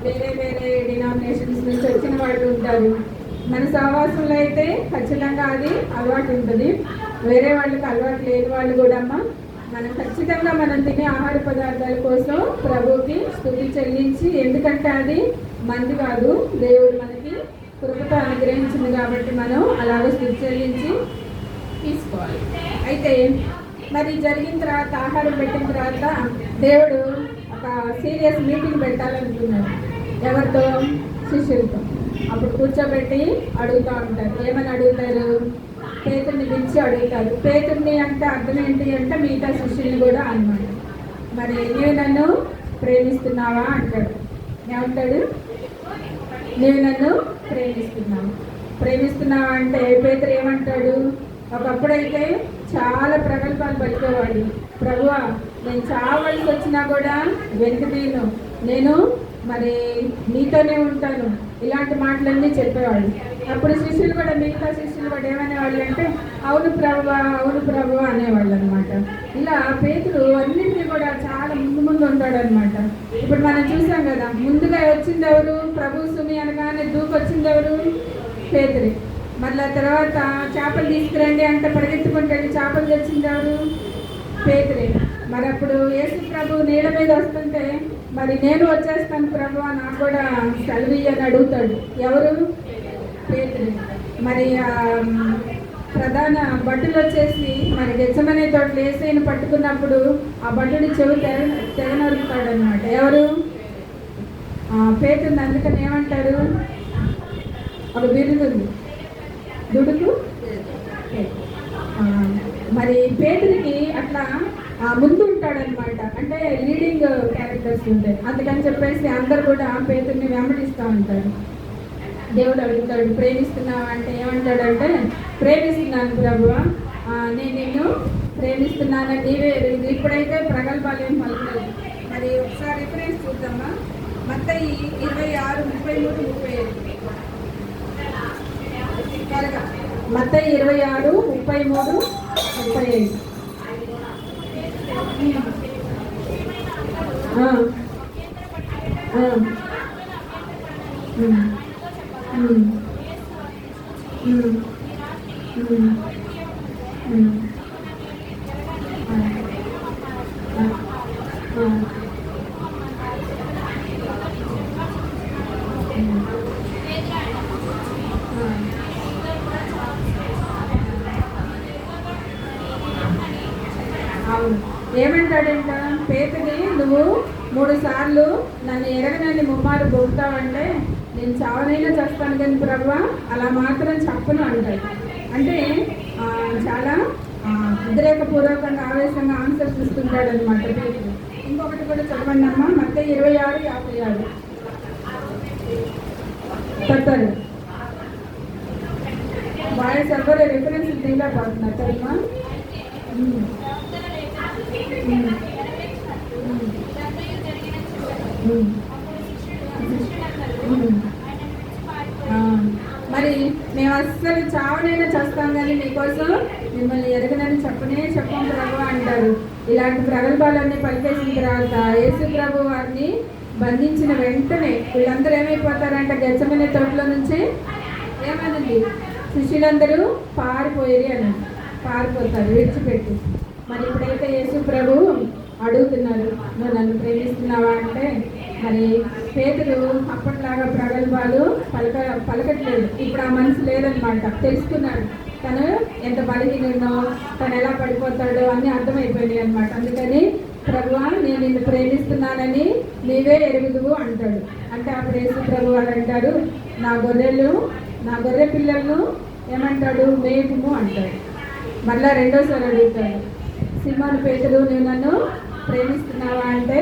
వేరే వేరే డినామినేషన్స్ నుంచి వచ్చిన వాళ్ళు ఉంటారు. మన సహవాసంలో అయితే ఖచ్చితంగా అది అలవాటు ఉంటుంది. వేరే వాళ్ళకి అలవాటు లేని వాళ్ళు కూడా మనం ఖచ్చితంగా మనం తినే ఆహార పదార్థాల కోసం ప్రభువుకి స్తుతి చెల్లించి, ఎందుకంటే అది మంది కాదు, దేవుడు మనకి కృపతో అనుగ్రహించింది కాబట్టి మనం అలాగే స్తుతి చెల్లించి తీసుకోవాలి. అయితే మరి జరిగిన తర్వాత ఆహారం పెట్టిన తర్వాత దేవుడు ఒక సీరియస్ మీటింగ్ పెట్టాలనుకున్నాడు. ఎవరితో? శిష్యులతో. అప్పుడు కూర్చోబెట్టి అడుగుతూ ఉంటారు. ఏమని అడుగుతారు? పేతుర్ని పిలిచి అడుగుతారు. పేతుర్ని అంటే అర్థం ఏంటి అంటే మిగతా శిష్యుల్ని కూడా అన్నమాట. మరి నీవు నన్ను ప్రేమిస్తున్నావా అంటాడు. ఏమంటాడు? నీవు నన్ను ప్రేమిస్తున్నావా అంటే పేతురు ఏమంటాడు? ఒకప్పుడైతే చాలా ప్రగల్భాలు పలికేవాడు. ప్రభువా, నేను చావలసి వచ్చినా కూడా వెనుకదీను, నేను మరి నీతోనే ఉంటాను, ఇలాంటి మాటలన్నీ చెప్పేవాడు. అప్పుడు శిష్యులు కూడా, మిగతా శిష్యులు కూడా ఏమనేవాళ్ళు అంటే అవును ప్రభువా అనేవాళ్ళు అనమాట. ఇలా పేతురు అన్నింటినీ కూడా చాలా ముందు ఉంటాడనమాట. ఇప్పుడు మనం చూసాం కదా, ముందుగా వచ్చింది ఎవరు? ప్రభు సుమి అనగానే దూకొచ్చింది ఎవరు? పేతురే. మళ్ళీ తర్వాత చేపలు తీసుకురండి అంటే పరిగెత్తుకుంటాడు, చేపలు తెచ్చింది ఎవరు? పేతురే. మరి అప్పుడు యేసు ప్రభు నీళ్ళ మీద వస్తుంటే మరి నేను వచ్చేస్తాను ప్రభు, నాకు కూడా సెలవు అని అడుగుతాడు. ఎవరు? పేతురు. మరి ప్రధాన భటులు వచ్చేసి మరి గెచ్చమనే తోటలు యేసయ్యను పట్టుకున్నప్పుడు ఆ భటుడి చెవి తెగనరుకుతాడు అనమాట. ఎవరు? పేతురు. అందుకని ఏమంటారు? ఒక బిరుదుంది, దుడుకు. మరి పేతురికి అట్లా ముందు ఉంటాడనమాట, అంటే లీడింగ్ క్యారెక్టర్స్ ఉంటాయి. అందుకని చెప్పేసి అందరు కూడా పేతుర్ని వెంబడిస్తూ ఉంటారు. దేవుడు అడుగుతాడు, ప్రేమిస్తున్నావా అంటే ఏమంటాడంటే ప్రేమిస్తున్నాను ప్రభువా, నేను నిన్ను ప్రేమిస్తున్నాను, నీవే. ఇప్పుడైతే ప్రగల్భాలు ఏం పలకలేదు. మరి ఒకసారి రిఫరెన్స్ చూద్దామా? మత్తయి 26:33-35. మత్తయి 26:33-35. ఏమంటాడంట పేతుని, నువ్వు 3 సార్లు నన్ను ఎరగనని ముమ్మారు బొగుతావంటే నేను చావనైనా చేస్తాను కానీ ప్రభువా అలా మాత్రం చెప్పను అంటాడు. అంటే చాలా ఉద్రేకపూర్వకంగా ఆవేశంగా ఆన్సర్స్ ఇస్తుంటాడు అనమాట పేతురు. ఇంకొకటి కూడా చెప్పండి అమ్మా, మత్తయి 26:56. చెప్తారు వాయిస్ ఎవరు రిఫరెన్స్ దీనిలో పడుతున్నారు కదమ్మా. మరి మేము అస్సలు చావనైనా చేస్తాం కానీ మీకోసం మిమ్మల్ని ఎరగనని చెప్పం ప్రభు అంటారు. ఇలాంటి ప్రగల్భాలన్నీ పలికేసిన తర్వాత యేసు ప్రభు వారిని బంధించిన వెంటనే వీళ్ళందరూ ఏమైపోతారంటే గెచ్చమనే తోటలో నుంచి ఏమనండి శిష్యులందరూ పారిపోతారు విడిచిపెట్టి. మరి ఇప్పుడైతే యేసు ప్రభు అడుగుతున్నారు, నువ్వు నన్ను ప్రేమిస్తున్నావా అంటే మరి పేతురు అప్పట్లాగా ప్రగల్భాలు పలకట్లేదు. ఇప్పుడు ఆ మనసు లేదనమాట. తెలుసుకున్నాడు తను ఎంత బలహీనో, తను ఎలా పడిపోతాడో అన్నీ అర్థమైపోయినాయి అనమాట. అందుకని ప్రభువా నేను నిన్ను ప్రేమిస్తున్నానని నీవే ఎరుగుదువు అంటాడు. అంటే అప్పుడు యేసు ప్రభు వారు అంటారు, నా గొర్రె పిల్లలను ఏమంటాడు? మేపుము అంటాడు. మళ్ళా రెండోసారి అడుగుతాడు, సిమోను పేతురు నువ్వు నన్ను ప్రేమిస్తున్నావా అంటే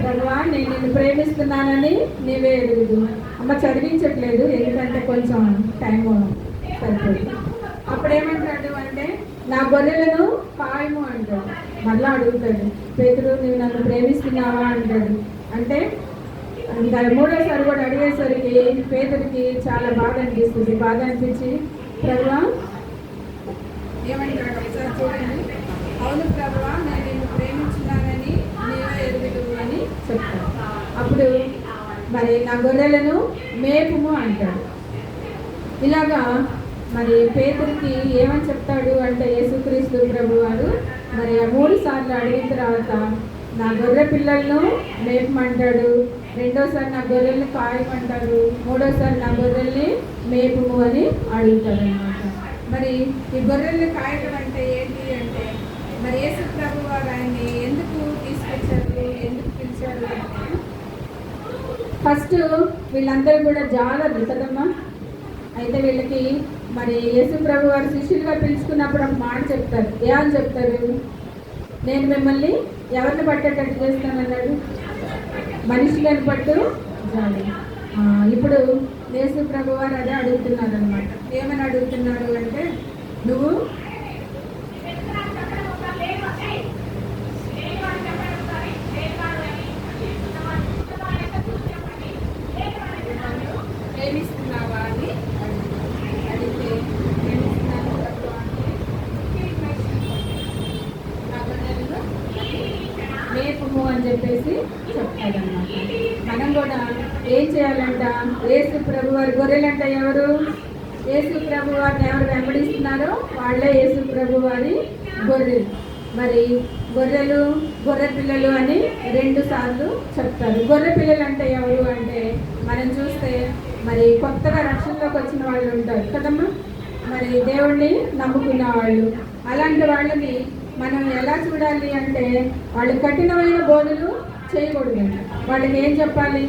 ప్రభువా నేను నిన్ను ప్రేమిస్తున్నానని నీవే ఎరుగుదు. అమ్మ చదివించట్లేదు ఎందుకంటే కొంచెం టైం సరిపోతుంది. అప్పుడు ఏమంటాడు అంటే నా గొర్రెలను కాయము అంటాడు. మళ్ళా అడుగుతాడు, పేతురు నువ్వు నన్ను ప్రేమిస్తున్నావా అంటాడు. అంటే ఇంకా మూడోసారి కూడా అడిగేసరికి పేతురికి చాలా బాధ అనిపిస్తుంది. బాధ అనిపించి ప్రభువా ఏమంటాడు ఒకసారి చూడండి. అవును ప్రభువా నేను నిన్ను ప్రేమించున్నానని నీవే ఎరుగుదువు అని చెప్తాడు. అప్పుడు మరి నా గొర్రెలను మేపుము అంటాడు. ఇలాగా మరి పేతురికి ఏమని చెప్తాడు అంటే యేసుక్రీస్తు ప్రభు వారు మరి 3 సార్లు అడిగిన తర్వాత నా గొర్రె పిల్లలను మేపమంటాడు, రెండోసారి నా గొర్రెల్ని కాయమంటాడు, మూడోసారి నా గొర్రెల్ని మేపుము అని అడుగుతాడు అనమాట. మరి ఈ గొర్రెల్ని కాయటం అంటే ఏంటి అంటే మరి యేసు ప్రభు వారు ఆయన్ని ఎందుకు తీసుకొచ్చారు, ఎందుకు పిలిచారు అంటే ఫస్ట్ వీళ్ళందరూ కూడా జాలరు కదమ్మా. అయితే వీళ్ళకి మరి యేసు ప్రభు వారు శిష్యులుగా పిలుచుకున్నప్పుడు ఒక మాట చెప్తారు. ఏమని చెప్తారు? నేను మిమ్మల్ని ఎవరిని పట్టేటట్టు చేస్తానన్నాడు, మనుషులను పట్టు జాలి. ఇప్పుడు యేసు ప్రభు వారు అదే అడుగుతున్నారు అనమాట. ఏమని అడుగుతున్నారు అంటే నువ్వు ప్రేమిస్తున్నావా అని అడిగితే ప్రేమిస్తున్నాను మేపుము అని చెప్పేసి చెప్తాడన్నమాట. మనం కూడా ఏం చేయాలంట? యేసు ప్రభు వారి గొర్రెలంట ఎవరు? యేసు ప్రభు వారిని ఎవరు వెంబడిస్తున్నారో వాళ్ళే యేసు ప్రభు వారి గొర్రెలు. మరి గొర్రెలు గొర్రె పిల్లలు అని 2 సార్లు చెప్తారు. గొర్రె పిల్లలు అంటే ఎవరు అంటే మనం చూస్తే మరి కొత్తగా రక్షణలోకి వచ్చిన వాళ్ళు ఉంటారు కదమ్మా, మరి దేవుణ్ణి నమ్ముకున్న వాళ్ళు. అలాంటి వాళ్ళని మనం ఎలా చూడాలి అంటే వాళ్ళు కఠినమైన బోధలు చేయకూడదు. వాళ్ళకి ఏం చెప్పాలి?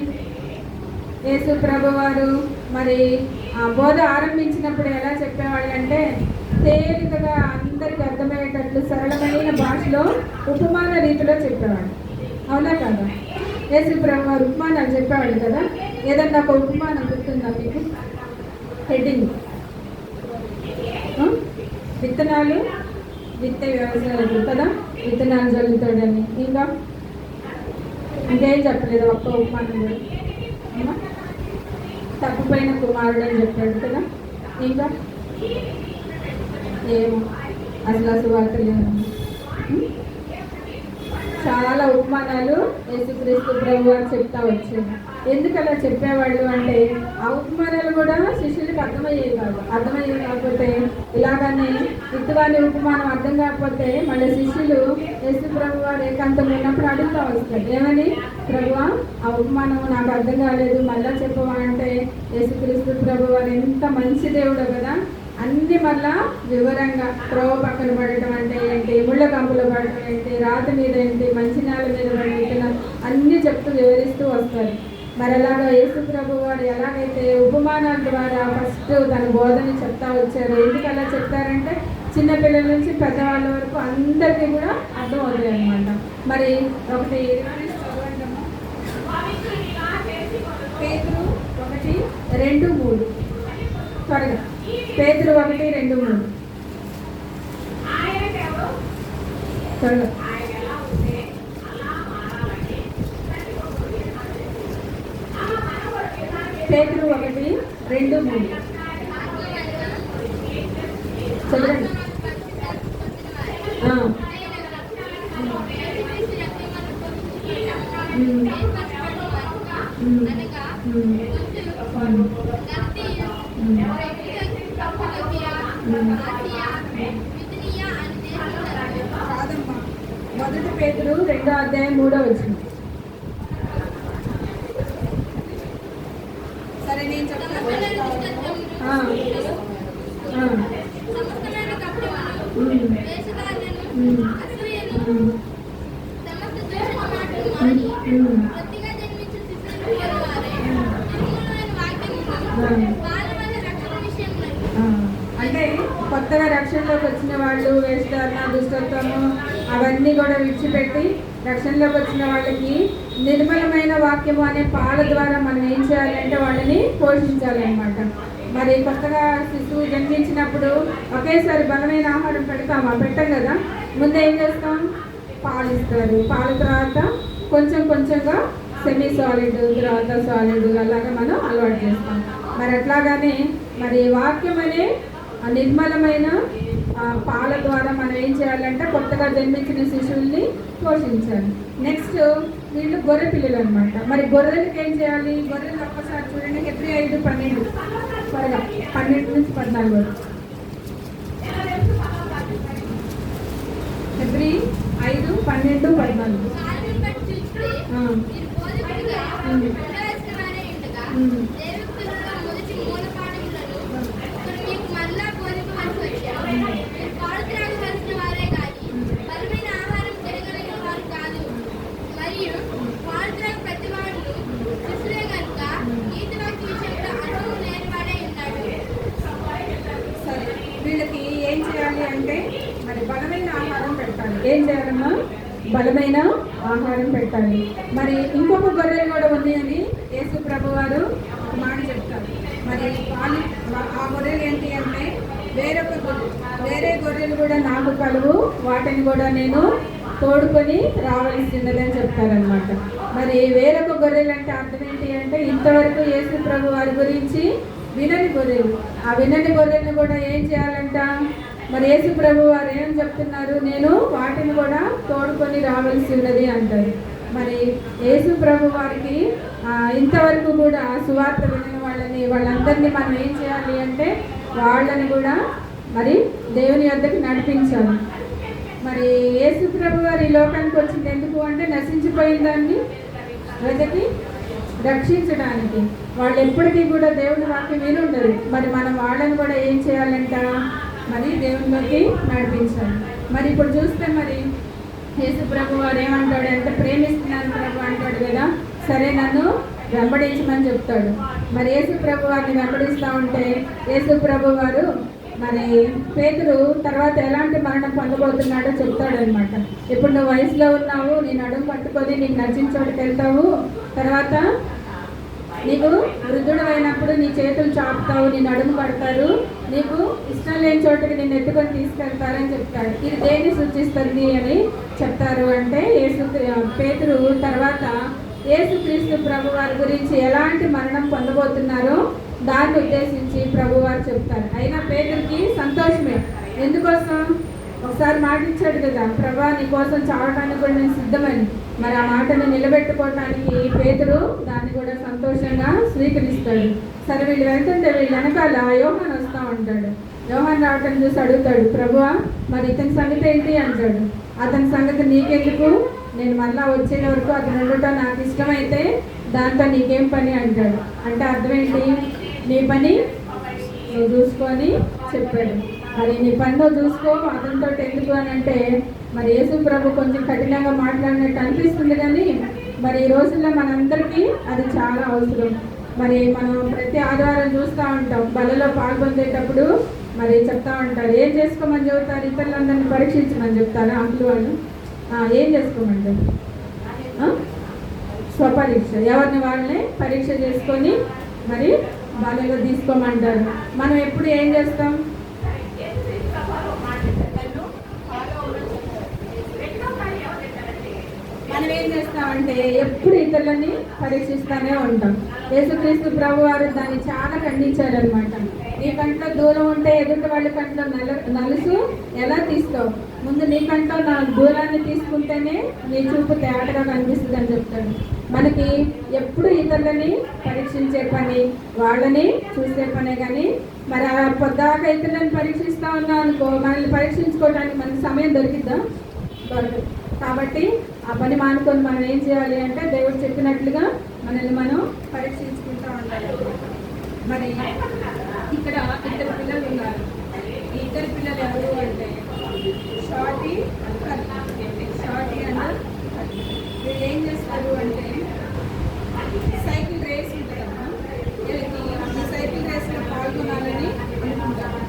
యేసు ప్రభు వారు మరి ఆ బోధ ఆరంభించినప్పుడు ఎలా చెప్పేవాళ్ళు అంటే తేలికగా అందరికీ అర్థమయ్యేటట్లు సరళమైన భాషలో ఉపమాన రీతిలో చెప్పేవాడు. అవునా కదా? యేసు ప్రభు వారు ఉపమానాలు చెప్పేవాళ్ళు కదా. ఏదన్నా ఒక ఉపమానం గుర్తుందా మీకు? హెడ్డింగ్ విత్తనాలు విత్తే వ్యవసాయాలు కదా, విత్తనాలు జల్లుతాడని. ఇంకేం చెప్పలేదు, ఒక్క ఉపమానం కూడా. తప్పిపోయిన కుమారుడు అని చెప్పాడు కదా. ఇంకా ఏమో అసలు వార్తలు చాలా ఉపమానాలు యేసుక్రీస్తు ప్రభు వారు చెప్తా వచ్చారు. ఎందుకు అలా చెప్పేవాళ్ళు అంటే ఆ ఉపమానాలు కూడా శిష్యులకు అర్థమయ్యేవి కాదు. అర్థమయ్యేవి కాకపోతే ఇలాగనే విత్తువాని ఉపమానం అర్థం కాకపోతే మళ్ళీ శిష్యులు యేసు ప్రభు వారు ఏకాంతం ఉన్నప్పుడు అడుగుతూ వస్తారు. ఏమని? ప్రభువా ఆ ఉపమానం నాకు అర్థం కాలేదు, మళ్ళా చెప్పవా అంటే యేసుక్రీస్తు ప్రభు వారు ఎంత మంచి దేవుడో కదా, అన్ని మళ్ళా వివరంగా త్రోవ పక్కన పడటం అంటే ఏంటి, ముళ్ళ కంపులో పడటం ఏంటి, రాతి మీద ఏంటి, మంచినీళ్ళ మీద పడటం అన్నీ చెప్తూ వివరిస్తూ వస్తారు. మరి అలాగా యేసు ప్రభు వారు ఎలాగైతే ఉపమానాల ద్వారా ఫస్ట్ తన బోధన చెప్తా వచ్చారు. ఎందుకు అలా చెప్తారంటే చిన్నపిల్లల నుంచి పెద్దవాళ్ళ వరకు అందరికీ కూడా అర్థం అవుతాయి అన్నమాట. మరి ఒకటి పేతురు 1:2-3 త్వరగా. పేతురు 1:2-3 త్వరగా. పేతురు 1:2-3 చదవండి. మొదటి పేతురు 2:3 సరే నేను చెప్తాను. అంటే కొత్తగా రక్షణలోకి వచ్చిన వాళ్ళు వేషధారణ దుష్టత్వము అవన్నీ కూడా విడిచిపెట్టి రక్షణలోకి వచ్చిన వాళ్ళకి నిర్మలమైన వాక్యము అనే పాల ద్వారా మనం ఏం చేయాలంటే వాళ్ళని పోషించాలన్నమాట. మరి కొత్తగా శిశువు జన్మించినప్పుడు ఒకేసారి బలమైన ఆహారం పెట్టం కదా. ముందు ఏం చేస్తాం, పాలు ఇస్తారు. పాల తర్వాత కొంచెం కొంచెంగా సెమీ సాలిడ్, తర్వాత సాలిడ్ అలాగా మనం అలవాటు చేస్తాం. మరి అట్లాగానే మరి వాక్యం అనే నిర్మలమైన పాల ద్వారా మనం ఏం చేయాలంటే కొత్తగా జన్మించిన శిశువుల్ని పోషించాలి. నెక్స్ట్ వీళ్ళు గొర్రె పిల్లలు అనమాట. మరి గొర్రెలకి ఏం చేయాలి? గొర్రెలు ఒక్కసారి చూడండి, Hebరీ 5:12 త్వరగా 12 నుంచి 14. Hebరీ 5:12-14. వీళ్ళకి ఏం చేయాలి అంటే మరి బలమైన ఆహారం పెట్టాలి. ఏం చేయాలమ్మా? బలమైన ఆహారం పెట్టాలి. మరి ఇంకొక గొర్రెలు కూడా ఉన్నాయని యేసు ప్రభు వారు ఒక మాట చెప్తారు. మరి ఆ గొర్రెలు ఏంటి అంటే వేరే గొర్రెలు కూడా నాకు కలువు, వాటిని కూడా నేను తోడుకొని రావాల్సిందని చెప్తారనమాట. మరి వేరొక గొర్రెలు అంటే అర్థం ఏంటి అంటే ఇంతవరకు యేసు ప్రభు వారి గురించి వినని గొర్రెలు. ఆ వినని గొర్రెలను కూడా ఏం చేయాలంట? మరి యేసు ప్రభు వారు ఏం చెప్తున్నారు? నేను వాటిని కూడా తోడుకొని రావాల్సి ఉన్నది అంటారు. మరి యేసు ప్రభు వారికి ఇంతవరకు కూడా సువార్త వినని వాళ్ళందరినీ మనం ఏం చేయాలి అంటే వాళ్ళని కూడా మరి దేవుని వద్దకు నడిపించాలి. మరి యేసు ప్రభు వారు ఈ లోకానికి వచ్చింది ఎందుకు అంటే నశించిపోయిన దాన్ని వెతికి రక్షించడానికి. వాళ్ళు ఎప్పటికీ కూడా దేవుని వాక్యం విని ఉండరు. మరి మనం వాళ్ళని కూడా ఏం చేయాలంట? మరి దేవునిలోకి నడిపించాలి. మరి ఇప్పుడు చూస్తే మరి యేసు ప్రభు వారు ఏమంటాడు అంటే ప్రేమిస్తున్నాను ప్రభు అంటాడు కదా. సరే నన్ను వెంబడించమని చెప్తాడు. మరి యేసు ప్రభు వారిని వెంబడిస్తూ ఉంటే యేసు ప్రభు వారు మరి పేతురు తర్వాత ఎలాంటి మరణం పొందబోతున్నాడో చెప్తాడు అనమాట. ఇప్పుడు నువ్వు వయసులో ఉన్నావు, నీ నడుము పట్టుకొని నీకు నచ్చిన చోటుకి వెళ్తావు, తర్వాత నీకు వృద్ధుడు అయినప్పుడు నీ చేతులు చాపుతావు, నీ నడుము పడతారు, నీకు ఇష్టం లేని చోటుకి నేను ఎత్తుకొని తీసుకెళ్తారని చెప్తాడు. ఇది దేన్ని సూచిస్తుంది అని చెప్తారు అంటే పేతురు తర్వాత యేసుక్రీస్తు ప్రభు వారి గురించి ఎలాంటి మరణం పొందబోతున్నారో దాన్ని ఉద్దేశించి ప్రభువారు చెప్తారు. అయినా పేతురికి సంతోషమే. ఎందుకోసం? ఒకసారి మాట ఇచ్చాడు కదా, ప్రభా నీ కోసం చావటానికి కూడా నేను సిద్ధమని. మరి ఆ మాటను నిలబెట్టుకోవటానికి పేతురు దాన్ని కూడా సంతోషంగా స్వీకరిస్తాడు. సరే వీళ్ళు వెళ్తుంటే వీళ్ళు వెనకాల యోహాన్ వస్తూ ఉంటాడు. యోహాన్ రావటం చూసి అడుగుతాడు, ప్రభువా మరి ఇతని సంగతి ఏంటి అంటాడు. అతని సంగతి నీకెందుకు, నేను మళ్ళా వచ్చే వరకు అతను ఉండటం నాకు ఇష్టమైతే దాంతో నీకేం పని అంటాడు. అంటే అర్థం ఏంటి? నీ పని నువ్వు చూసుకొని చెప్పాడు. మరి నీ పని నువ్వు చూసుకో, అతనితో ఎందుకు అని అంటే మరి యేసు ప్రభు కొంచెం కఠినంగా మాట్లాడినట్టు అనిపిస్తుంది. కానీ మరి ఈ రోజుల్లో మనందరికీ అది చాలా అవసరం. మరి మనం ప్రతి ఆదివారం చూస్తూ ఉంటాం, బలలో పాల్పొందేటప్పుడు మరి చెప్తా ఉంటారు, ఏం చేసుకోమని చెబుతారు? ఇతరులందరినీ పరీక్షించమని చెప్తారు అంకులు వాళ్ళు. ఏం చేసుకోమంటారు? స్వపరీక్ష. ఎవరిని వాళ్ళని పరీక్ష చేసుకొని మరి వాళ్ళలో తీసుకోమంటారు. మనం ఎప్పుడు ఏం చేస్తాం? మనం ఏం చేస్తామంటే ఎప్పుడు ఇతరులని పరీక్షిస్తూనే ఉంటాం. యేసుక్రీస్తు ప్రభు వారు దాన్ని చాలా ఖండించారనమాట. నీ కంట్లో దూరం ఉంటే ఎదుటి వాళ్ళ కంట్లో నలుసు ఎలా తీస్తావు? ముందు నీ కంట్లో నా దూరాన్ని తీసుకుంటేనే నీ చూపు తేటగా కనిపిస్తుంది అని చెప్తాడు. మనకి ఎప్పుడు ఇతరులని పరీక్షించే పని, వాళ్ళని చూసే పనే. కానీ మరి ఆ పొద్దాక ఇతరులను పరీక్షిస్తూ ఉన్నాం అనుకో, మనల్ని పరీక్షించుకోవడానికి మనకి సమయం దొరికిద్దా? దొరకదు. కాబట్టి ఆ పని మానుకొని మనం ఏం చేయాలి అంటే దేవుడు చెప్పినట్లుగా మనల్ని మనం పరీక్షించుకుంటూ ఉండాలి. మరి ఇక్కడ ఇద్దరు పిల్లలు ఉన్నారు. ఈ ఇద్దరు పిల్లలు ఎవరు అంటే షార్టీ అండ్ వీళ్ళు ఏం చేస్తారు అంటే సైకిల్ రేస్ ఉంటుందమ్మా, వీళ్ళకి ఈ సైకిల్ రేస్లో పాల్గొనాలని అనుకుంటారు.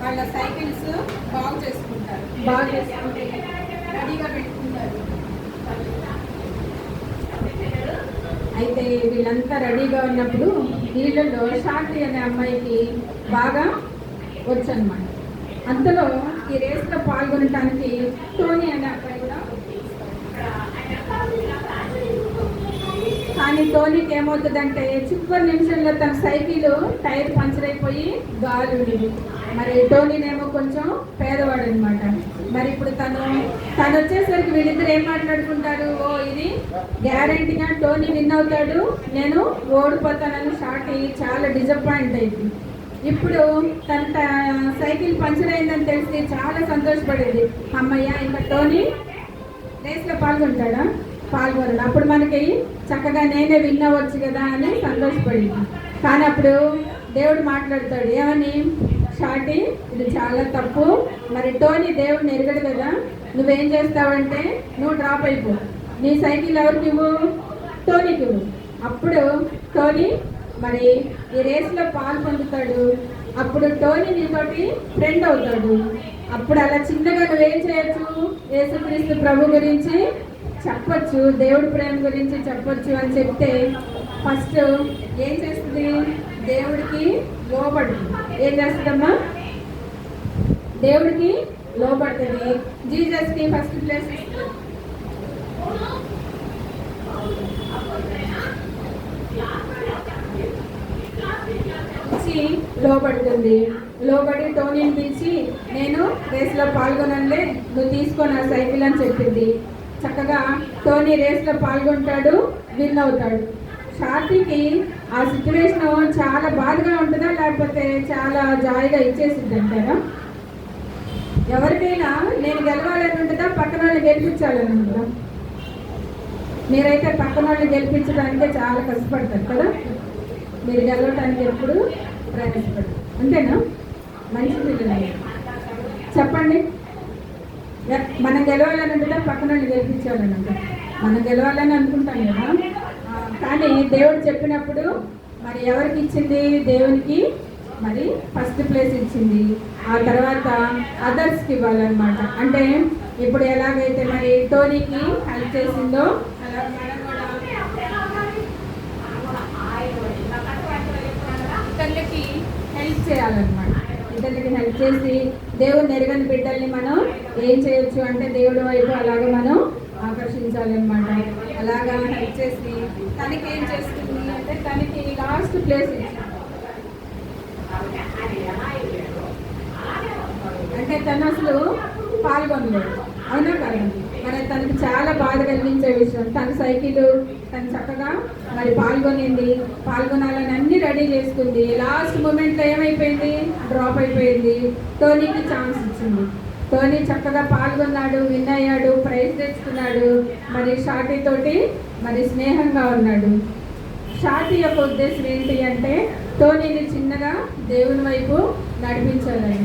వాళ్ళ సైకిల్స్ బాగు చేసుకుంటారు. బాగు చేసుకుంటే రెడీగా పెట్టుకుంటారు. అయితే వీళ్ళంతా రెడీగా ఉన్నప్పుడు వీళ్ళలో శాంతి అనే అమ్మాయికి బాగా వచ్చనమాట. అంతలో ఈ రేస్లో పాల్గొనడానికి టోనీ అనే అబ్బాయి కూడా, కానీ టోనీకి ఏమవుతుందంటే చివరి నిమిషంలో తన సైకిల్ టైర్ పంచర్ అయిపోయి గాలి. మరి టోనీనేమో కొంచెం పేదవాడు అనమాట. మరి ఇప్పుడు తను వచ్చేసరికి వీళ్ళిద్దరు ఏం మాట్లాడుకుంటారు, ఓ ఇది గ్యారంటీగా టోనీ విన్ అవుతాడు, నేను ఓడిపోతానని షార్టీ చాలా డిసప్పాయింట్ అయింది. ఇప్పుడు తన సైకిల్ పంచర్ అయిందని తెలిసి చాలా సంతోషపడేది. అమ్మయ్య ఇంకా టోనీ రేస్లో పాల్గొంటాడా, పాల్గొనడు, అప్పుడు మనకి చక్కగా నేనే విన్ అవ్వచ్చు కదా అని సంతోషపడింది. కానీ అప్పుడు దేవుడు మాట్లాడతాడు, ఏమని, షార్టీ ఇది చాలా తప్పు, మరి టోనీ దేవుడిని ఎరగడు కదా, నువ్వేం చేస్తావంటే నువ్వు డ్రాప్ అయిపో, నీ సైకిల్ ఎవరికి ఇవ్వు, టోనీకి ఇవ్వు. అప్పుడు టోనీ మరి ఈ రేస్లో పాల్పొందుతాడు. అప్పుడు టోనీ నీతోటి ఫ్రెండ్ అవుతాడు. అప్పుడు అలా చిన్నగా నువ్వేం చేయొచ్చు, యేసుక్రీస్తు ప్రభు గురించి చెప్పొచ్చు, దేవుడి ప్రేమ గురించి చెప్పొచ్చు అని చెప్తే ఫస్ట్ ఏం చేస్తుంది, దేవుడికి లోబడుతుంది. ఏం చేస్తుందమ్మా, దేవుడికి లోబడుతుంది. జీసస్కి ఫస్ట్ ప్లేస్ ఇచ్చి లోబడుతుంది. లోబడి టోనీని పిలిచి నేను రేస్లో పాల్గొనలే, నువ్వు తీసుకొని ఆ సైకిల్ అని చెప్పింది. చక్కగా టోనీ రేస్లో పాల్గొంటాడు, విన్ అవుతాడు. షార్టీకి ఆ సిచ్యువేషన్ చాలా బాధగా ఉంటుందా, లేకపోతే చాలా జాయిగా ఇచ్చేసింది అంటారా? ఎవరికైనా నేను గెలవాలని ఉంటుందా, పక్కన వాళ్ళని గెలిపించాలని ఉంటుందా? మీరైతే పక్కన వాళ్ళని గెలిపించడానికే చాలా కష్టపడతారు కదా, మీరు గెలవడానికి ఎప్పుడు ప్రయాసపడతారు, అంతేనా? మంచి పిల్లలు చెప్పండి, మనం గెలవాలని ఉంటుందా, పక్కన వాళ్ళని గెలిపించాలని ఉంటుందా? మనం గెలవాలని అనుకుంటాం కదా. కానీ దేవుడు చెప్పినప్పుడు మరి ఎవరికి ఇచ్చింది, దేవునికి మరి ఫస్ట్ ప్లేస్ ఇచ్చింది. ఆ తర్వాత అదర్స్కి ఇవ్వాలన్నమాట. అంటే ఇప్పుడు ఎలాగైతే మరి టోనీకి హెల్ప్ చేసిందో అలా మనం కూడా ఇతరులకి హెల్ప్ చేయాలన్నమాట. ఇతరులకి హెల్ప్ చేసి దేవుడు ఎరగని బిడ్డల్ని మనం ఏం చేయొచ్చు అంటే దేవుడి వైపు అలాగే మనం ఆకర్షించాలన్నమాట. అలాగా హెల్ప్ చేసి తనకి ఏం చేస్తుంది అంటే తనకి లాస్ట్ ప్లేస్ ఇచ్చింది. అంటే తను అసలు పాల్గొనలేదు, అవునా కదా? మరి తనకి చాలా బాధ కలిగించే విషయం. తన సైకిల్ తను చక్కగా మరి పాల్గొనాలని అన్ని రెడీ చేసుకుంది. లాస్ట్ మూమెంట్లో ఏమైపోయింది, డ్రాప్ అయిపోయింది. టోనీకి ఛాన్స్ ఇచ్చింది. టోనీ చక్కగా పాల్గొన్నాడు, విన్ అయ్యాడు, ప్రైజ్ తెచ్చుకున్నాడు. మరి షార్టీ తోటి మరి స్నేహంగా ఉన్నాడు. షార్టీ యొక్క ఉద్దేశం ఏంటి అంటే టోనీని చిన్నగా దేవుని వైపు నడిపించాలని.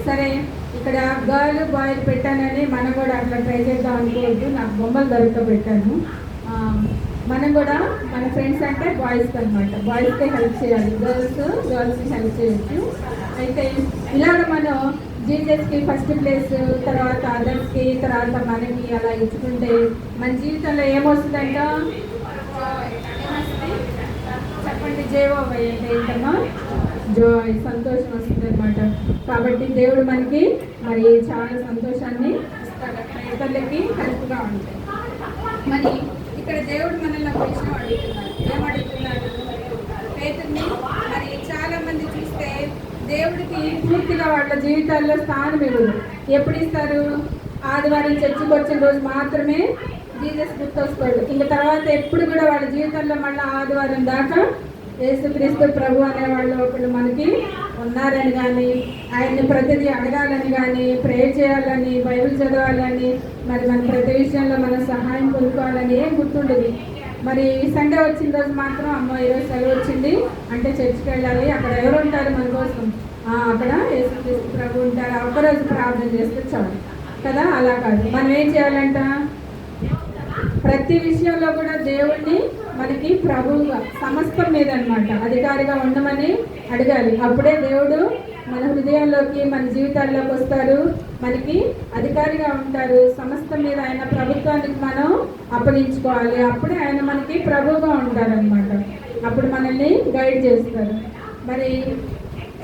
సరే, ఇక్కడ గర్ల్ బాయ్ పెట్టానని మనం కూడా అట్లా ట్రై చేద్దాం అనుకోవద్దు. నాకు బొమ్మలు దొరక పెట్టాను. మనం కూడా మన ఫ్రెండ్స్ అంటే బాయ్స్కి అనమాట, బాయ్స్కే హెల్ప్ చేయాలి, గర్ల్స్కి హెల్ప్ చేయొచ్చు. అయితే ఇలాగ మనం జీసస్కి ఫస్ట్ ప్లేస్, తర్వాత అదర్స్కి, తర్వాత మనకి అలా ఇచ్చుకుంటే మన జీవితంలో ఏమొస్తుందంట, చెప్పండి, జయబాబాయ్ అంటే ఏంటమ్మా, జాయ్, సంతోషం వస్తుంది అనమాట. కాబట్టి దేవుడు మనకి మరి చాలా సంతోషాన్ని ఇస్తాడు, ఇతరులకి హెల్ప్గా ఉంటాయి. మరి ఇక్కడ దేవుడు మనల్ని ఒక విషయం అడుగుతున్నాడు. ఏమడుగుతున్నాడు, పేతుర్ని మరి చాలా మంది చూస్తే దేవుడికి పూర్తిగా వాళ్ళ జీవితాల్లో స్థానం ఇవ్వదు. ఎప్పుడు ఇస్తారు, ఆదివారం చర్చికి వచ్చిన రోజు మాత్రమే జీసస్ గుర్తొస్తాడు. ఇంక తర్వాత ఎప్పుడు కూడా వాళ్ళ జీవితంలో మళ్ళీ ఆదివారం దాకా యేసుక్రీస్తు ప్రభు అనేవాళ్ళు ఒకళ్ళు మనకి ఉన్నారని కానీ, ఆయన్ని ప్రతిదీ అడగాలని కానీ, ప్రే చేయాలని, బైబిల్ చదవాలని, మరి మన ప్రతి విషయంలో మనం సహాయం పొందుకోవాలని ఏం గుర్తుండదు. మరి సండే వచ్చిన రోజు మాత్రం అమ్మ ఈరోజు సెలవు వచ్చింది అంటే చర్చికి వెళ్ళాలి, అక్కడ ఎవరు ఉంటారు మన కోసం, అక్కడ యేసుక్రీస్తు ప్రభు ఉంటారు, ఒక్కరోజు ప్రార్థన చేస్తే చాలు కదా. అలా కాదు, మనం ఏం చేయాలంట, ప్రతి విషయంలో కూడా దేవుణ్ణి మనకి ప్రభువుగా సమస్తం మీద అనమాట అధికారిగా ఉండమని అడగాలి. అప్పుడే దేవుడు మన హృదయంలోకి మన జీవితాల్లోకి వస్తారు, మనకి అధికారిగా ఉంటారు. సమస్తం మీద ఆయన ప్రభుత్వానికి మనం అప్పగించుకోవాలి. అప్పుడే ఆయన మనకి ప్రభువుగా ఉంటారనమాట. అప్పుడు మనల్ని గైడ్ చేస్తారు. మరి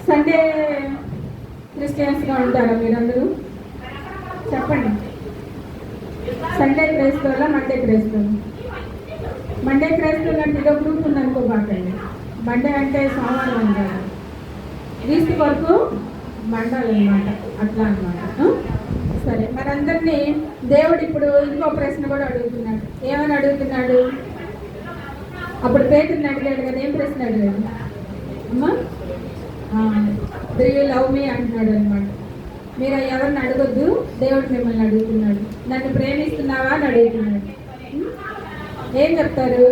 సండే క్రిస్టియన్స్గా ఉంటారా మీరందరూ? చెప్పండి. సండే క్రైస్తవుల, మండే క్రైస్తవులు? మండే క్రైస్తవులు అంటే ఇదో గ్రూప్ ఉందనుకోబాకండి. మండే అంటే సోమవారం అంటారు, క్రీస్తు కొరకు మండాలి అనమాట. అట్లా అనమాట. సరే, మనందరినీ దేవుడు ఇప్పుడు ఇంకో ప్రశ్న కూడా అడుగుతున్నాడు. ఏమని అడుగుతున్నాడు? అప్పుడు పేతురుని అడిగాడు కదా, ఏం ప్రశ్న అడిగాడు అమ్మా? డూ యూ లవ్ మీ అంటున్నాడు అనమాట. మీరు ఎవరిని అడగొద్దు, దేవుడు మిమ్మల్ని అడుగుతున్నాడు. నన్ను ప్రేమిస్తున్నావా అని అడుగుతున్నాడు. ఏం చెప్తారు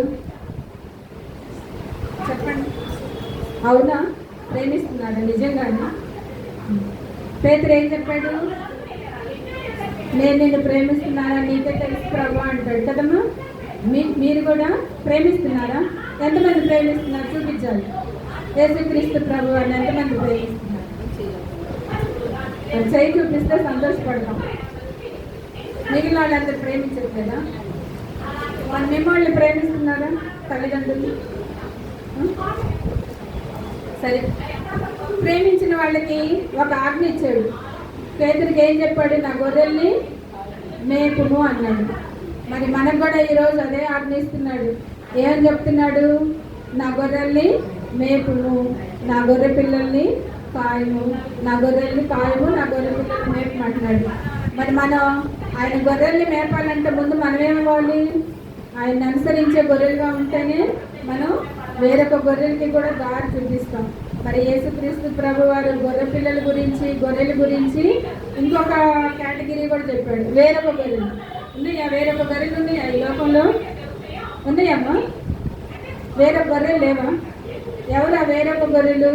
చెప్పండి? అవునా, ప్రేమిస్తున్నాడు నిజంగానే? పేతురు ఏం చెప్పాడు? నేను నిన్ను ప్రేమిస్తున్నానా, నీకే తెలుసు ప్రభు అంటాడు కదమ్మా. మీరు కూడా ప్రేమిస్తున్నారా? ఎంతమంది ప్రేమిస్తున్నారు చూపించాలి. యేసుక్రీస్తు ప్రభు అని ఎంతమంది ప్రేమిస్తున్నారు? చేయి చూపిస్తే సంతోషపడతాం. మిగిలిన వాళ్ళందరూ ప్రేమించట్లేదా? మన మిమ్మల్ని ప్రేమిస్తున్నారా తల్లిదండ్రులు? సరే, ప్రేమించిన వాళ్ళకి ఒక ఆజ్ఞ ఇచ్చాడు. పేతురికి ఏం చెప్పాడు? నా గొర్రెల్ని మేపుము అన్నాడు. మరి మనకు కూడా ఈరోజు అదే ఆజ్ఞ ఇస్తున్నాడు. ఏమని చెప్తున్నాడు? నా గొర్రెల్ని మేపుము, నా గొర్రె పిల్లల్ని కాయము, నా గొర్రెల్ని కాయము, నా గొర్రె పిల్లల్ని మేపమంటున్నాడు. మరి మనం ఆయన గొర్రెల్ని మేపాలంటే ముందు మనం ఏమవ్వాలి? ఆయన అనుసరించే గొర్రెలుగా ఉంటేనే మనం వేరొక గొర్రెలకి కూడా దారి చూపిస్తాం. మరి యేసుక్రీస్తు ప్రభు వారు గొర్రె పిల్లల గురించి, గొర్రెల గురించి ఇంకొక కేటగిరీ కూడా చెప్పాడు. వేరొక గొర్రెలు ఉన్నాయా? వేరొక గొర్రెలు ఉన్నాయా ఈ లోకంలో? ఉన్నాయమ్మా? వేరొక గొర్రెలు లేవా? ఎవరు ఆ వేరొక గొర్రెలు?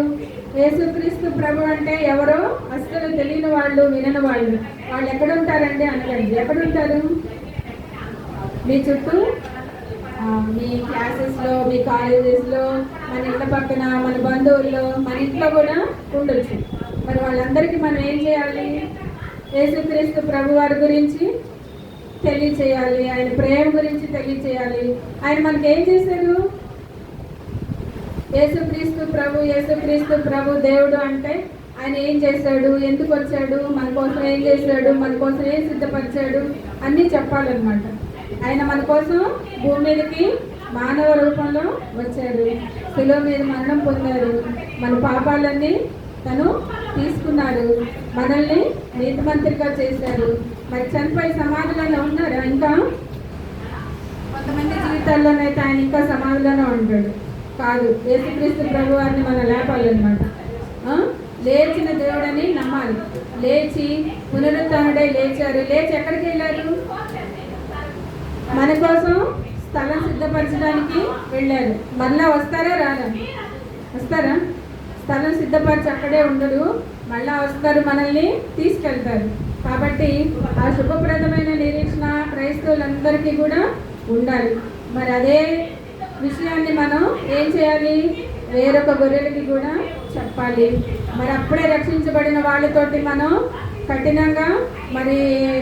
యేసుక్రీస్తు ప్రభు అంటే ఎవరో అస్సలు తెలియని వాళ్ళు, వినని వాళ్ళు. వాళ్ళు ఎక్కడుంటారండి అనకండి. ఎక్కడుంటారు? మీ చుట్టూ, మీ క్లాసెస్లో, మీ కాలేజెస్లో, మన ఇంట్లో పక్కన, మన బంధువుల్లో, మన ఇంట్లో కూడా ఉండొచ్చు. మరి వాళ్ళందరికీ మనం ఏం చేయాలి? యేసుక్రీస్తు ప్రభు వారి గురించి తెలియచేయాలి, ఆయన ప్రేమ గురించి తెలియచేయాలి. ఆయన మనకి ఏం చేశారు? యేసుక్రీస్తు ప్రభు దేవుడు అంటే ఆయన ఏం చేశాడు, ఎందుకు వచ్చాడు, మన కోసం ఏం చేశాడు, మన కోసం ఏం సిద్ధపరిచాడు అన్నీ చెప్పాలన్నమాట. ఆయన మన కోసం భూమి మీదకి మానవ రూపంలో వచ్చాడు, శిలువ మీద మరణం పొందారు, మన పాపాలన్నీ తను తీసుకున్నాడు, మనల్ని నీతిమంతులుగా చేశారు. మరి చనిపోయి సమాధిలోనే ఉన్నారా? ఇంకా కొంతమంది జీవితాల్లోనైతే ఆయన ఇంకా సమాధిలోనే ఉంటాడు. కాదు, యేసుక్రీస్తు ప్రభు వారిని మనం లేపాలన్నమాట. లేచిన దేవుడని నమ్మాలి. లేచి పునరుత్థానుడై లేచారు. లేచి ఎక్కడికి వెళ్ళారు? మన కోసం స్థలం సిద్ధపరచడానికి వెళ్ళారు. మళ్ళా వస్తారా? రారా? వస్తారా? స్థలం సిద్ధపరిచి అక్కడే ఉండరు, మళ్ళా వస్తారు, మనల్ని తీసుకెళ్తారు. కాబట్టి ఆ శుభప్రదమైన నిరీక్షణ క్రైస్తవులందరికీ కూడా ఉండాలి. మరి అదే విషయాన్ని మనం ఏం చేయాలి? వేరొక గొర్రెలకి కూడా చెప్పాలి. మరి అప్పుడే రక్షించబడిన వాళ్ళతోటి మనం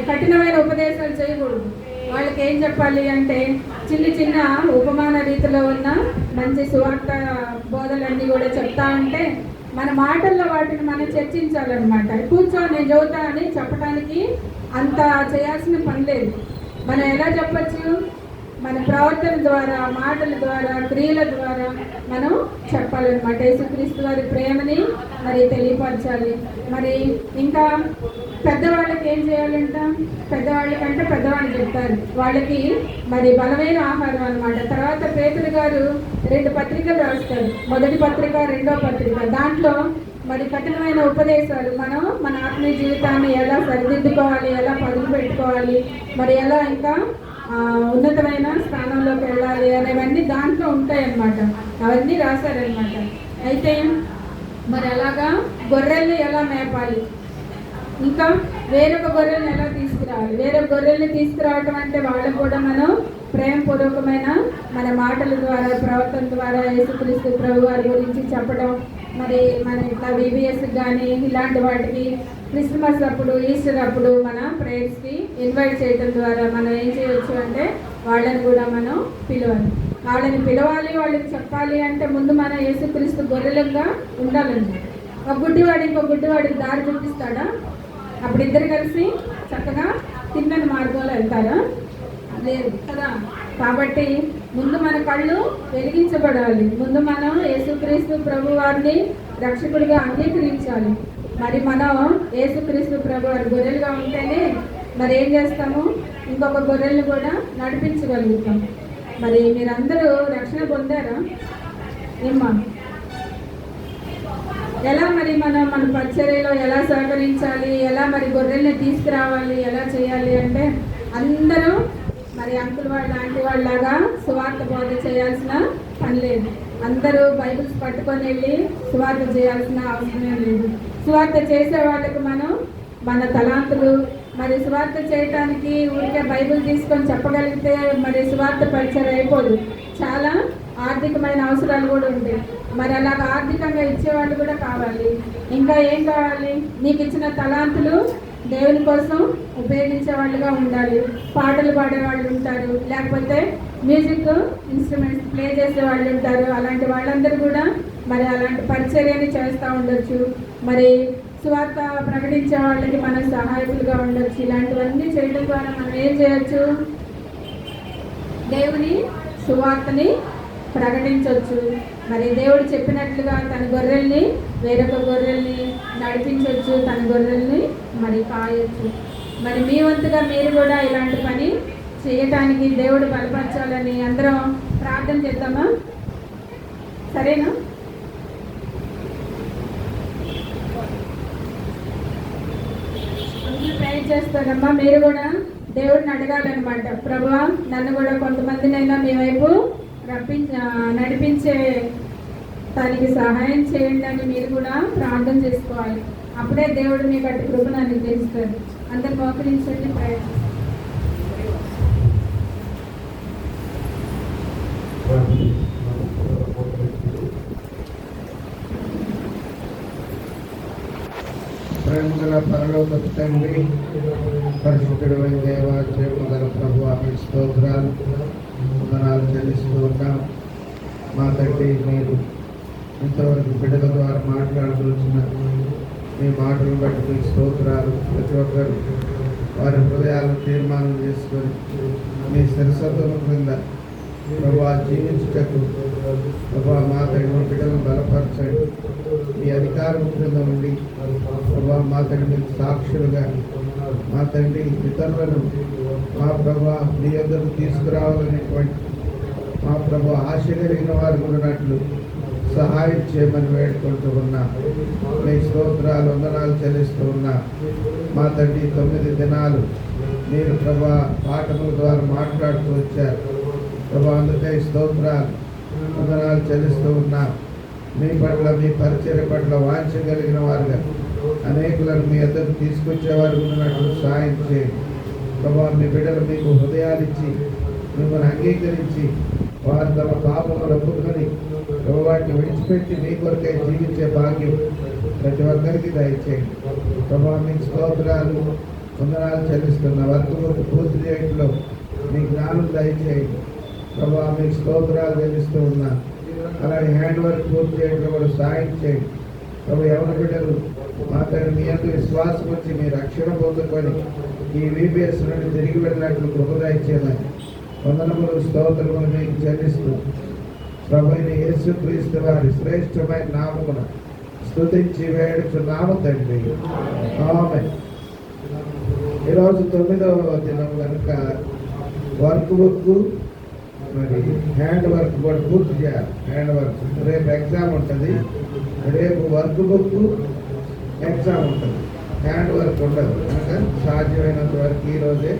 కఠినమైన ఉపదేశాలు చేయకూడదు. వాళ్ళకి ఏం చెప్పాలి అంటే చిన్న ఉపమాన రీతిలో ఉన్న మంచి సువార్త బోధలన్నీ కూడా చెప్తా ఉంటే మన మాటల్లో వాటిని మనం చర్చించాలన్నమాట. కూర్చొని నేను చదువుతా అని చెప్పడానికి అంత చేయాల్సిన పని లేదు. మనం ఎలా చెప్పచ్చు? మన ప్రవర్తన ద్వారా, మాటల ద్వారా, క్రియల ద్వారా మనం చెప్పాలన్నమాట. యేసుక్రీస్తు వారి ప్రేమని మరి తెలియపరచాలి. మరి ఇంకా పెద్దవాళ్ళకి ఏం చేయాలంట? పెద్దవాళ్ళకంటే పెద్దవాళ్ళు చెప్తారు, వాళ్ళకి మరి బలమైన ఆహారం అనమాట. తర్వాత పేతురు గారు 2 పత్రికలు రాస్తారు, మొదటి పత్రిక, 2వ పత్రిక. దాంట్లో మరి కఠినమైన ఉపదేశాలు, మనం మన ఆత్మీయ జీవితాన్ని ఎలా సరిదిద్దుకోవాలి, ఎలా పదులు పెట్టుకోవాలి, మరి ఎలా ఇంకా ఉన్నతమైన స్థానంలోకి వెళ్ళాలి అనేవన్నీ దాంట్లో ఉంటాయన్నమాట. అవన్నీ రాశారనమాట. అయితే మరి అలాగా గొర్రెల్ని ఎలా మేపాలి, ఇంకా వేరొక గొర్రెల్ని ఎలా తీసుకురావాలి? వేరొక గొర్రెల్ని తీసుకురావటం అంటే వాళ్ళకు కూడా మనం ప్రేమపూర్వకమైన మన మాటల ద్వారా, ప్రవర్తన ద్వారా యేసుక్రీస్తు ప్రభు వారి గురించి చెప్పడం, మరి మన ఇట్లా VBS కానీ ఇలాంటి వాటికి క్రిస్మస్ అప్పుడు ఈస్టర్ అప్పుడు మన ప్రేయర్స్కి ఇన్వైట్ చేయడం ద్వారా మనం ఏం చేయొచ్చు అంటే వాళ్ళని కూడా మనం పిలవాలి. వాళ్ళని పిలవాలి, వాళ్ళకి చెప్పాలి అంటే ముందు మన యేసుక్రీస్తు గొర్రెలుగా ఉండాలండి. ఒక గుడ్డివాడు ఇంకో గుడ్డివాడికి దారి చూపిస్తాడా? అప్పుడు ఇద్దరు కలిసి చక్కగా తిన్నని మార్గంలో వెళ్తారా? లేదు కదా. కాబట్టి ముందు మన కళ్ళు వెలిగించబడాలి. ముందు మనం యేసుక్రీస్తు ప్రభు వారిని రక్షకుడిగా అంగీకరించాలి. మరి మనం యేసుక్రీస్తు ప్రభు వారి గొర్రెలుగా ఉంటేనే మరి ఏం చేస్తాము, ఇంకొక గొర్రెలను కూడా నడిపించగలుగుతాం. మరి మీరందరూ రక్షణ పొందారా? ఏమ్మా, ఎలా మరి మన పరిచర్యలో ఎలా సహకరించాలి, ఎలా మరి గొర్రెల్ని తీసుకురావాలి, ఎలా చేయాలి అంటే అందరూ మరి అంకుల్ వాళ్ళు ఆంటీ వాళ్ళలాగా సువార్త బోధ చేయాల్సిన పని లేదు. అందరూ బైబిల్స్ పట్టుకొని వెళ్ళి సువార్త చేయాల్సిన అవసరం లేదు. సువార్త చేసే వాళ్ళకి మనం మన తలాంతులు మరి సువార్త చేయటానికి ఊరికే బైబిల్ తీసుకొని చెప్పగలిగితే మరి సువార్త పరిచయం అయిపోదు. చాలా ఆర్థికమైన అవసరాలు కూడా ఉంటాయి. మరి అలాగ ఆర్థికంగా ఇచ్చేవాళ్ళు కూడా కావాలి. ఇంకా ఏం కావాలి? నీకు ఇచ్చిన తలాంతులు దేవుని కోసం ఉపయోగించే వాళ్ళుగా ఉండాలి. పాటలు పాడే వాళ్ళు ఉంటారు, లేకపోతే మ్యూజిక్ ఇన్స్ట్రుమెంట్స్ ప్లే చేసే వాళ్ళు ఉంటారు. అలాంటి వాళ్ళందరూ కూడా మరి అలాంటి పరిచర్యని చేస్తూ ఉండొచ్చు. మరి సువార్త ప్రకటించే వాళ్ళకి మనం సహాయకులుగా ఉండొచ్చు. ఇలాంటివన్నీ చేయడం ద్వారా మనం ఏం చేయొచ్చు? దేవుని సువార్తని ప్రకటించవచ్చు. మరి దేవుడు చెప్పినట్లుగా తన గొర్రెల్ని వేరొక గొర్రెల్ని నడిపించవచ్చు, తన గొర్రెల్ని మరి కాయొచ్చు. మరి మీ వంతుగా మీరు కూడా ఇలాంటి పని చేయటానికి దేవుడు బలపరచాలని అందరం ప్రార్థన చేద్దామా? సరేనా? ప్రేర్ చేస్తారమ్మా. మీరు కూడా దేవుడిని అడగాలన్నమాట. ప్రభువా, నన్ను కూడా కొంతమందినైనా మీ వైపు నడిపించే దానికి సహాయం చేయండి అని మీరు కూడా ప్రార్థన చేసుకోవాలి. అప్పుడే దేవుడు మీకు అట్టి కృపను అనుగ్రహిస్తాడు. అందరు మోకరించండి, ప్రయత్నం. ప్రేమగల పరలోక తండ్రి, పరిశుద్ధుడైన దేవా, ప్రేమగల ప్రభువా, మీకు స్తోత్రాలు వందనాలు చెల్లిస్తూ ఉన్నాం. మా తండ్రి, మీరు ఇంతవరకు బిడ్డల ద్వారా మాట్లాడుతున్న మీ మాటలను బట్టి మీకు స్తోత్రాలు. ప్రతి ఒక్కరు వారి హృదయాలను తీర్మానం చేసుకొని మీ శిరసత్వం క్రింద ప్రభువా జీవించుటకు ప్రభువా మా తండ్రి బిడ్డలను బలపరచండి. మీ అధికారం క్రింద ఉండి ప్రభువా మా తండ్రి మీకు సాక్షులుగా మా తండ్రి ఇతరులను మా ప్రభువా మీ యొద్దకు తీసుకురావాలనేటువంటి మా ప్రభు ఆశ కలిగిన వారు ఉన్నట్లు సహాయం చేయమని వేడుకుంటూ ఉన్నా. మీ స్తోత్రాలు వందనాలు చెల్లిస్తూ ఉన్నా. మా తండ్రి 9 దినాలు మీరు ప్రభా పాఠముల ద్వారా మాట్లాడుతూ వచ్చారు ప్రభా. అందుకే స్తోత్రాలు వందనాలు చెల్లిస్తూ ఉన్నా. మీ పట్ల మీ పరిచర్య పట్ల వాంఛ కలిగిన వారుగా అనేకులను మీ వద్దకు తీసుకొచ్చేవారు ఉన్నట్లు సహాయం చేయండి ప్రభా. మీ బిడ్డలు మీకు హృదయాలు ఇచ్చి మిమ్మల్ని అంగీకరించి వారు తమ పాపములు ఒప్పుకొని వాటిని విడిచిపెట్టి మీ కొరకై జీవించే భాగ్యం ప్రతి ఒక్కరికి దయచేయండి ప్రభా. మీకు స్తోత్రాలు వందనాలు చెల్లిస్తున్న వర్క్ పూర్తి చేయడంలో మీ జ్ఞానం దయచేయండి ప్రభా. మీకు స్తోత్రాలు చెల్లిస్తూ ఉన్నా. అలాగే హ్యాండ్ వర్క్ పూర్తి చేయడంలో కూడా సాయం చేయండి ప్రభు. ఎవరి బిడ్డలు మాట్లాడి మీ యొక్క విశ్వాసం వచ్చి మీ రక్షణ పొందుకొని ఈ VBS నుండి తిరిగి వెళ్ళినట్లు కృప దయచేయమని వందనములు స్తోత్రములు మీకు చెల్లిస్తూ ప్రభువైన యేసుక్రీస్తు వారి శ్రేష్టమైన నామమున స్తుతించి వేడుచున్నాము తండ్రి, ఆమేన్. ఈరోజు 9వ దినం కనుక వర్క్ బుక్ మరి హ్యాండ్ వర్క్ కూడా పూర్తి చేయాలి. హ్యాండ్ వర్క్ రేపు ఎగ్జామ్ ఉంటుంది. రేపు వర్క్ బుక్ ఎగ్జామ్ ఉంటుంది, హ్యాండ్ వర్క్ ఉండదు. కనుక సాధ్యమైనంత వరకు ఈరోజే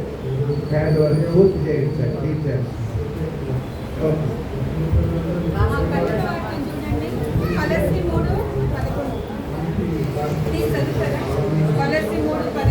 హ్యాండ్ వర్క్ పూర్తి చేయించాలి టీచర్స్. ఓకే. Colors 3:11